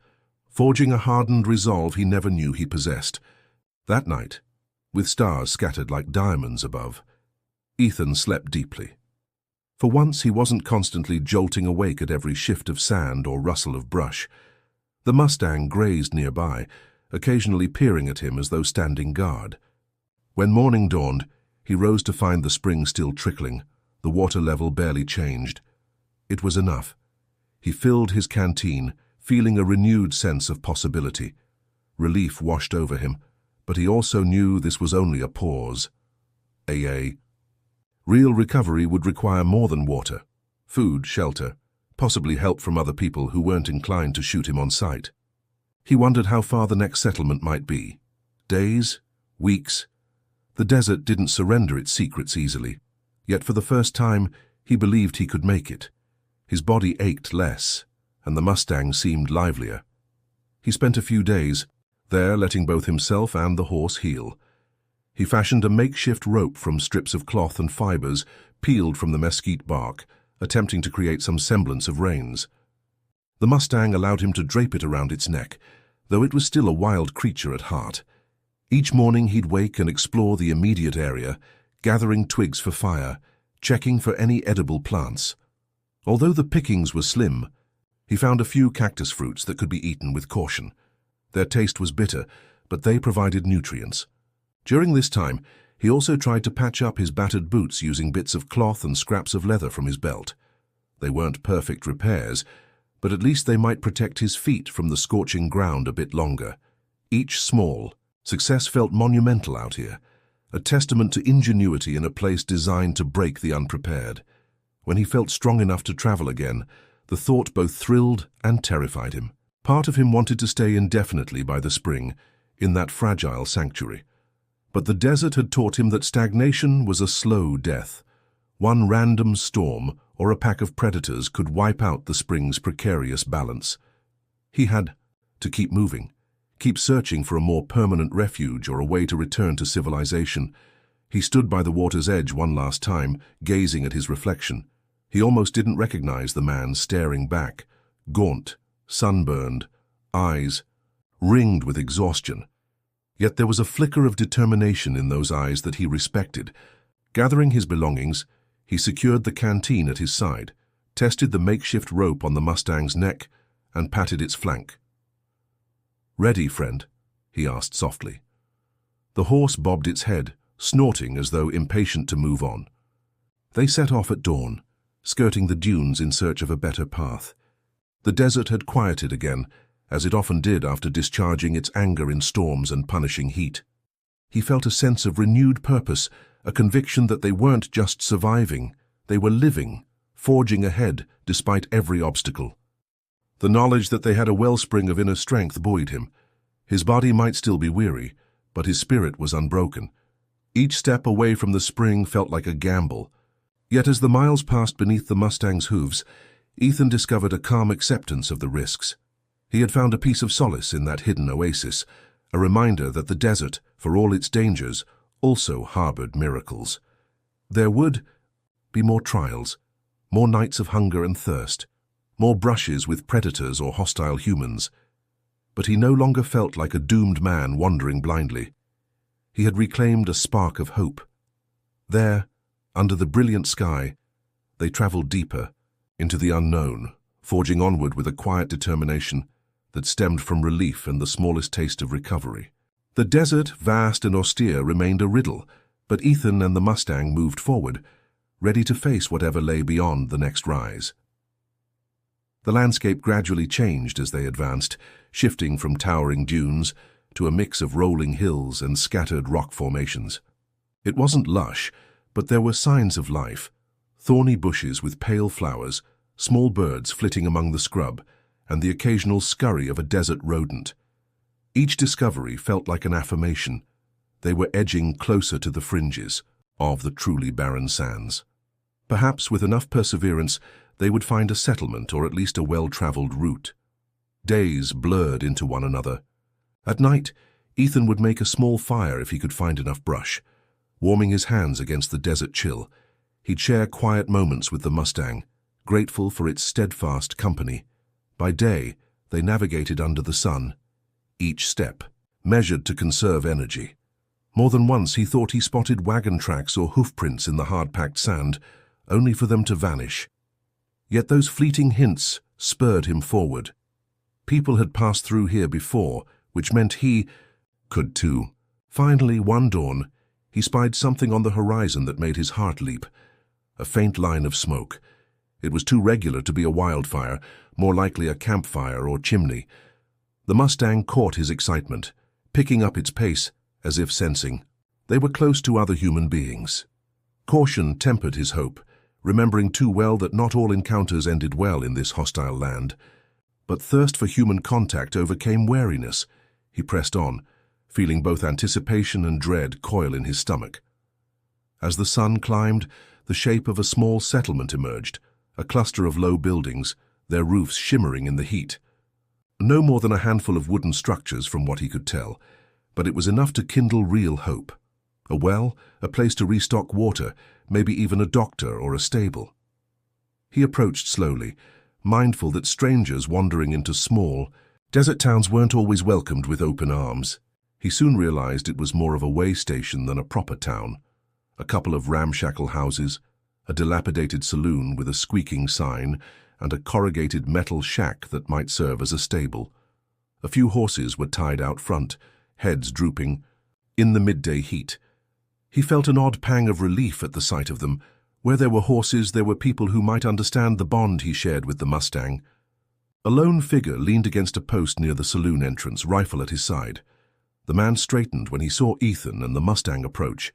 forging a hardened resolve he never knew he possessed. That night, with stars scattered like diamonds above, Ethan slept deeply. For once he wasn't constantly jolting awake at every shift of sand or rustle of brush. The Mustang grazed nearby, occasionally peering at him as though standing guard. When morning dawned, he rose to find the spring still trickling, the water level barely changed. It was enough. He filled his canteen, feeling a renewed sense of possibility. Relief washed over him, but he also knew this was only a pause. Real recovery would require more than water, food, shelter, possibly help from other people who weren't inclined to shoot him on sight. He wondered how far the next settlement might be. Days? Weeks? The desert didn't surrender its secrets easily, yet for the first time he believed he could make it. His body ached less, and the Mustang seemed livelier. He spent a few days there, letting both himself and the horse heal. He fashioned a makeshift rope from strips of cloth and fibers peeled from the mesquite bark, attempting to create some semblance of reins. The Mustang allowed him to drape it around its neck, though it was still a wild creature at heart. Each morning he'd wake and explore the immediate area, gathering twigs for fire, checking for any edible plants. Although the pickings were slim, he found a few cactus fruits that could be eaten with caution. Their taste was bitter, but they provided nutrients. During this time, he also tried to patch up his battered boots using bits of cloth and scraps of leather from his belt. They weren't perfect repairs, but at least they might protect his feet from the scorching ground a bit longer. Each small, success felt monumental out here, a testament to ingenuity in a place designed to break the unprepared. When he felt strong enough to travel again, the thought both thrilled and terrified him. Part of him wanted to stay indefinitely by the spring, in that fragile sanctuary. But the desert had taught him that stagnation was a slow death. One random storm or a pack of predators could wipe out the spring's precarious balance. He had to keep moving, keep searching for a more permanent refuge or a way to return to civilization. He stood by the water's edge one last time, gazing at his reflection. He almost didn't recognize the man staring back, gaunt, sunburned, eyes ringed with exhaustion. Yet there was a flicker of determination in those eyes that he respected. Gathering his belongings, he secured the canteen at his side, tested the makeshift rope on the Mustang's neck, and patted its flank. "Ready, friend?" he asked softly. The horse bobbed its head, snorting as though impatient to move on. They set off at dawn, skirting the dunes in search of a better path. The desert had quieted again, as it often did after discharging its anger in storms and punishing heat. He felt a sense of renewed purpose, a conviction that they weren't just surviving, they were living, forging ahead despite every obstacle. The knowledge that they had a wellspring of inner strength buoyed him. His body might still be weary, but his spirit was unbroken. Each step away from the spring felt like a gamble. Yet as the miles passed beneath the Mustang's hooves, Ethan discovered a calm acceptance of the risks. He had found a piece of solace in that hidden oasis, a reminder that the desert, for all its dangers, also harbored miracles. There would be more trials, more nights of hunger and thirst, more brushes with predators or hostile humans. But he no longer felt like a doomed man wandering blindly. He had reclaimed a spark of hope. There, under the brilliant sky, they traveled deeper, into the unknown, forging onward with a quiet determination that stemmed from relief and the smallest taste of recovery. The desert, vast and austere, remained a riddle, but Ethan and the Mustang moved forward, ready to face whatever lay beyond the next rise. The landscape gradually changed as they advanced, shifting from towering dunes to a mix of rolling hills and scattered rock formations. It wasn't lush, but there were signs of life: thorny bushes with pale flowers, small birds flitting among the scrub, and the occasional scurry of a desert rodent. Each discovery felt like an affirmation. They were edging closer to the fringes of the truly barren sands. Perhaps with enough perseverance, they would find a settlement or at least a well-traveled route. Days blurred into one another. At night, Ethan would make a small fire if he could find enough brush. Warming his hands against the desert chill, he'd share quiet moments with the Mustang, grateful for its steadfast company. By day, they navigated under the sun, each step measured to conserve energy. More than once he thought he spotted wagon tracks or hoofprints in the hard-packed sand, only for them to vanish. Yet those fleeting hints spurred him forward. People had passed through here before, which meant he could too. Finally, one dawn, he spied something on the horizon that made his heart leap. A faint line of smoke. It was too regular to be a wildfire, more likely a campfire or chimney. The Mustang caught his excitement, picking up its pace as if sensing they were close to other human beings. Caution tempered his hope, remembering too well that not all encounters ended well in this hostile land. But thirst for human contact overcame wariness. He pressed on, feeling both anticipation and dread coil in his stomach. As the sun climbed, the shape of a small settlement emerged, a cluster of low buildings, their roofs shimmering in the heat. No more than a handful of wooden structures from what he could tell, but it was enough to kindle real hope. A well, a place to restock water, maybe even a doctor or a stable. He approached slowly, mindful that strangers wandering into small, desert towns weren't always welcomed with open arms. He soon realized it was more of a way station than a proper town. A couple of ramshackle houses, a dilapidated saloon with a squeaking sign, and a corrugated metal shack that might serve as a stable. A few horses were tied out front, heads drooping. In the midday heat, he felt an odd pang of relief at the sight of them. Where there were horses, there were people who might understand the bond he shared with the Mustang. A lone figure leaned against a post near the saloon entrance, rifle at his side. The man straightened when he saw Ethan and the Mustang approach.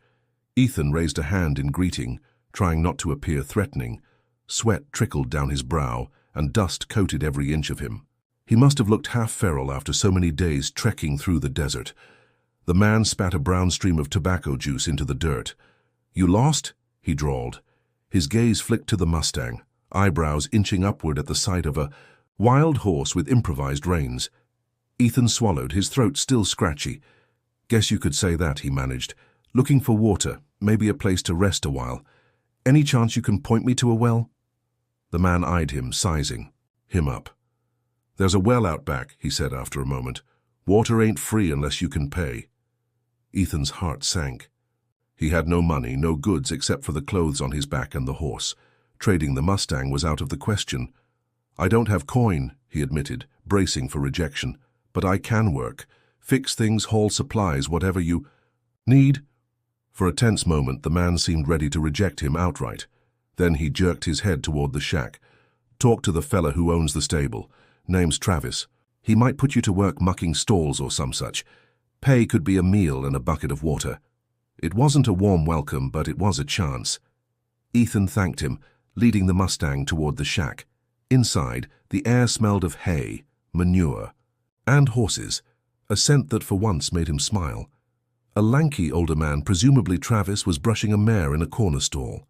Ethan raised a hand in greeting, trying not to appear threatening. Sweat trickled down his brow, and dust coated every inch of him. He must have looked half feral after so many days trekking through the desert. The man spat a brown stream of tobacco juice into the dirt. "You lost?" he drawled. His gaze flicked to the Mustang, eyebrows inching upward at the sight of a wild horse with improvised reins. Ethan swallowed, his throat still scratchy. "Guess you could say that," he managed. "Looking for water, maybe a place to rest a while. Any chance you can point me to a well?" The man eyed him, sizing him up. "There's a well out back," he said after a moment. "Water ain't free unless you can pay." Ethan's heart sank. He had no money, no goods except for the clothes on his back and the horse. Trading the Mustang was out of the question. "I don't have coin," he admitted, bracing for rejection. "But I can work. Fix things, haul supplies, whatever you need." For a tense moment, the man seemed ready to reject him outright. Then he jerked his head toward the shack. "Talk to the fella who owns the stable. Name's Travis. He might put you to work mucking stalls or some such. Pay could be a meal and a bucket of water." It wasn't a warm welcome, but it was a chance. Ethan thanked him, leading the Mustang toward the shack. Inside, the air smelled of hay, manure, and horses, a scent that for once made him smile. A lanky older man, presumably Travis, was brushing a mare in a corner stall.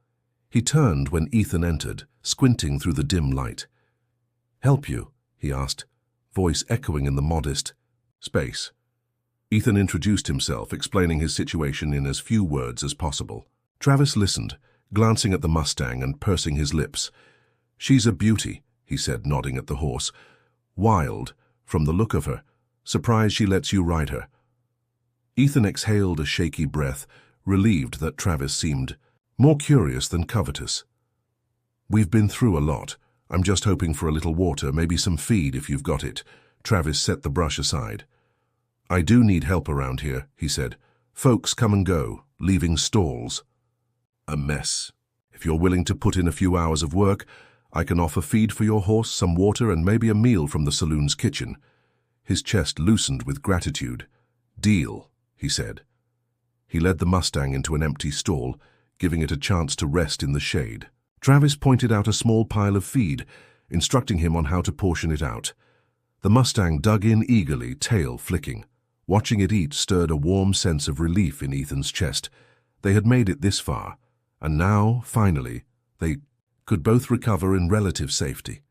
He turned when Ethan entered, squinting through the dim light. "Help you?" he asked, voice echoing in the modest space. Ethan introduced himself, explaining his situation in as few words as possible. Travis listened, glancing at the Mustang and pursing his lips. "She's a beauty," he said, nodding at the horse. "Wild, from the look of her. Surprised she lets you ride her." Ethan exhaled a shaky breath, relieved that Travis seemed more curious than covetous. "We've been through a lot. I'm just hoping for a little water, maybe some feed if you've got it." Travis set the brush aside. "I do need help around here," he said. "Folks come and go, leaving stalls. A mess. If you're willing to put in a few hours of work, I can offer feed for your horse, some water, and maybe a meal from the saloon's kitchen." His chest loosened with gratitude. "Deal," he said. He led the Mustang into an empty stall, giving it a chance to rest in the shade. Travis pointed out a small pile of feed, instructing him on how to portion it out. The Mustang dug in eagerly, tail flicking. Watching it eat stirred a warm sense of relief in Ethan's chest. They had made it this far, and now, finally, they could both recover in relative safety.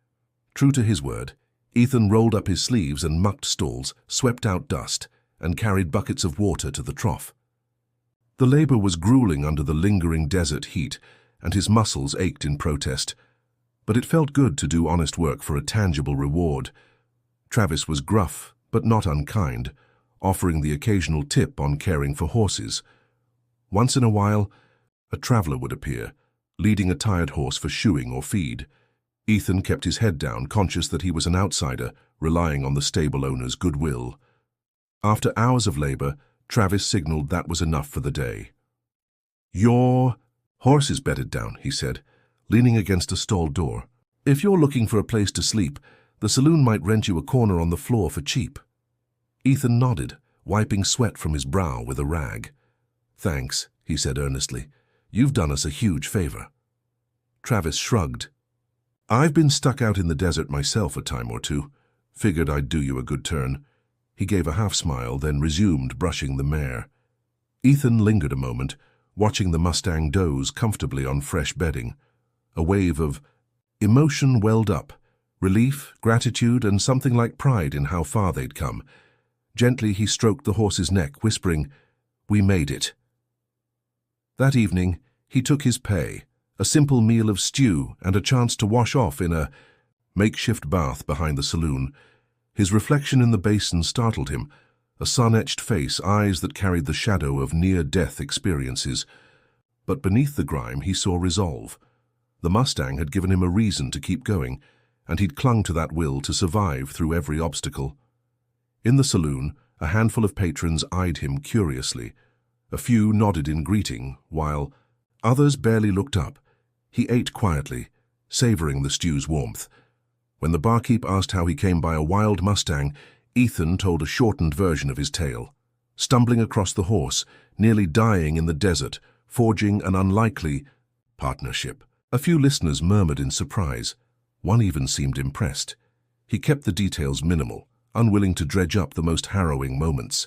True to his word, Ethan rolled up his sleeves and mucked stalls, swept out dust, and carried buckets of water to the trough. The labor was grueling under the lingering desert heat, and his muscles ached in protest. But it felt good to do honest work for a tangible reward. Travis was gruff, but not unkind, offering the occasional tip on caring for horses. Once in a while, a traveler would appear, leading a tired horse for shoeing or feed. Ethan kept his head down, conscious that he was an outsider, relying on the stable owner's goodwill. After hours of labor, Travis signaled that was enough for the day. "Your horse is bedded down," he said, leaning against a stall door. If you're looking for a place to sleep, the saloon might rent you a corner on the floor for cheap. Ethan nodded, wiping sweat from his brow with a rag. Thanks, he said earnestly. You've done us a huge favor. Travis shrugged. I've been stuck out in the desert myself a time or two. Figured I'd do you a good turn. He gave a half smile, then resumed brushing the mare. Ethan lingered a moment, watching the Mustang doze comfortably on fresh bedding. A wave of emotion welled up, relief, gratitude, and something like pride in how far they'd come. Gently he stroked the horse's neck, whispering, "We made it." That evening, he took his pay, a simple meal of stew and a chance to wash off in a makeshift bath behind the saloon. His reflection in the basin startled him, a sun-etched face, eyes that carried the shadow of near-death experiences. But beneath the grime he saw resolve. The Mustang had given him a reason to keep going, and he'd clung to that will to survive through every obstacle. In the saloon, a handful of patrons eyed him curiously. A few nodded in greeting, while others barely looked up. He ate quietly, savoring the stew's warmth. When the barkeep asked how he came by a wild Mustang, Ethan told a shortened version of his tale. Stumbling across the horse, nearly dying in the desert, forging an unlikely partnership. A few listeners murmured in surprise. One even seemed impressed. He kept the details minimal, unwilling to dredge up the most harrowing moments.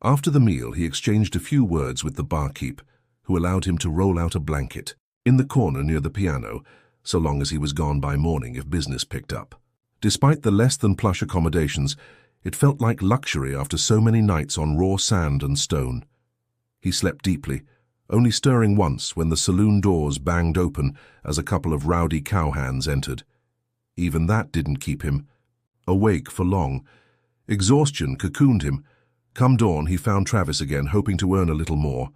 After the meal, he exchanged a few words with the barkeep, who allowed him to roll out a blanket in the corner near the piano, so long as he was gone by morning if business picked up. Despite the less-than-plush accommodations, it felt like luxury after so many nights on raw sand and stone. He slept deeply, only stirring once when the saloon doors banged open as a couple of rowdy cowhands entered. Even that didn't keep him awake for long. Exhaustion cocooned him. Come dawn, he found Travis again, hoping to earn a little more.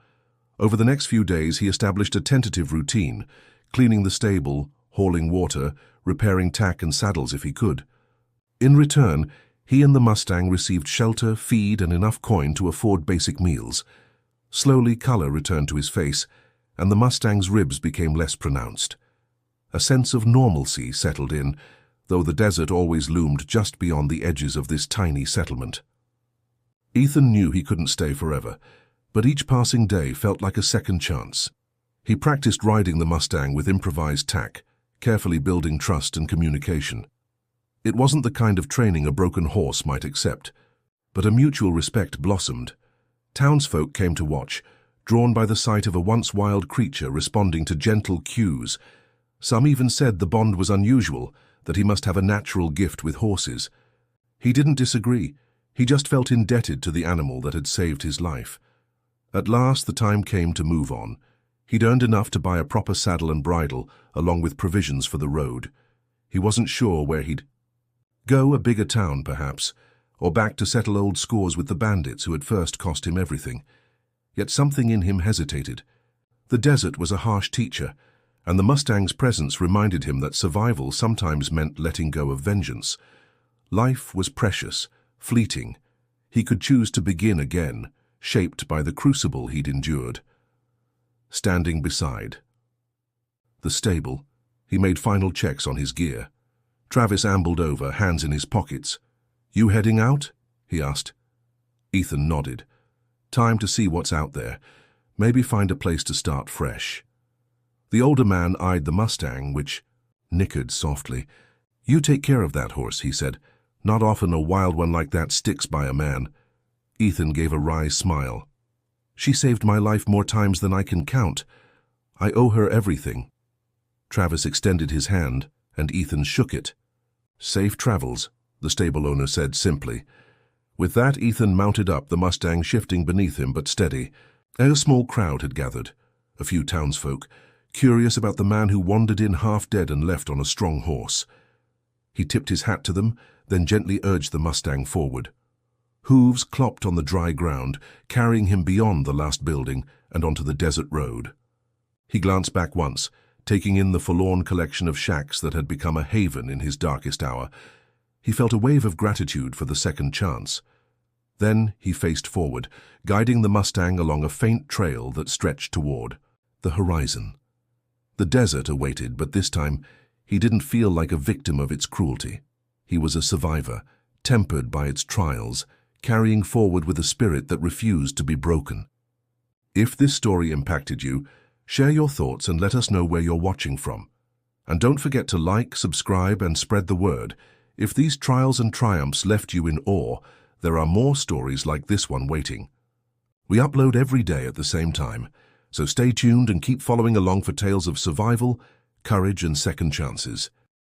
Over the next few days, he established a tentative routine, cleaning the stable, hauling water, repairing tack and saddles if he could. In return, he and the Mustang received shelter, feed, and enough coin to afford basic meals. Slowly, color returned to his face, and the Mustang's ribs became less pronounced. A sense of normalcy settled in, though the desert always loomed just beyond the edges of this tiny settlement. Ethan knew he couldn't stay forever, but each passing day felt like a second chance. He practiced riding the Mustang with improvised tack, carefully building trust and communication. It wasn't the kind of training a broken horse might accept, but a mutual respect blossomed. Townsfolk came to watch, drawn by the sight of a once wild creature responding to gentle cues. Some even said the bond was unusual, that he must have a natural gift with horses. He didn't disagree. He just felt indebted to the animal that had saved his life. At last the time came to move on. He'd earned enough to buy a proper saddle and bridle, along with provisions for the road. He wasn't sure where he'd go, a bigger town perhaps, or back to settle old scores with the bandits who had first cost him everything. Yet something in him hesitated. The desert was a harsh teacher, and the Mustang's presence reminded him that survival sometimes meant letting go of vengeance. Life was precious, fleeting. He could choose to begin again, shaped by the crucible he'd endured. Standing beside the stable, he made final checks on his gear. Travis ambled over, hands in his pockets. "You heading out?" he asked. Ethan nodded. "Time to see what's out there. Maybe find a place to start fresh." The older man eyed the Mustang, which nickered softly. "You take care of that horse," he said. "Not often a wild one like that sticks by a man." Ethan gave a wry smile. "She saved my life more times than I can count. I owe her everything." Travis extended his hand, and Ethan shook it. "Safe travels," the stable owner said simply. With that, Ethan mounted up, the Mustang shifting beneath him but steady. A small crowd had gathered, a few townsfolk, curious about the man who wandered in half dead and left on a strong horse. He tipped his hat to them, then gently urged the Mustang forward. Hooves clopped on the dry ground, carrying him beyond the last building and onto the desert road. He glanced back once, taking in the forlorn collection of shacks that had become a haven in his darkest hour. He felt a wave of gratitude for the second chance. Then he faced forward, guiding the Mustang along a faint trail that stretched toward the horizon. The desert awaited, but this time He didn't feel like a victim of its cruelty. He was a survivor, tempered by its trials, carrying forward with a spirit that refused to be broken. If this story impacted you, share your thoughts and let us know where you're watching from. And don't forget to like, subscribe, and spread the word. If these trials and triumphs left you in awe, there are more stories like this one waiting. We upload every day at the same time, so stay tuned and keep following along for tales of survival, courage, and second chances.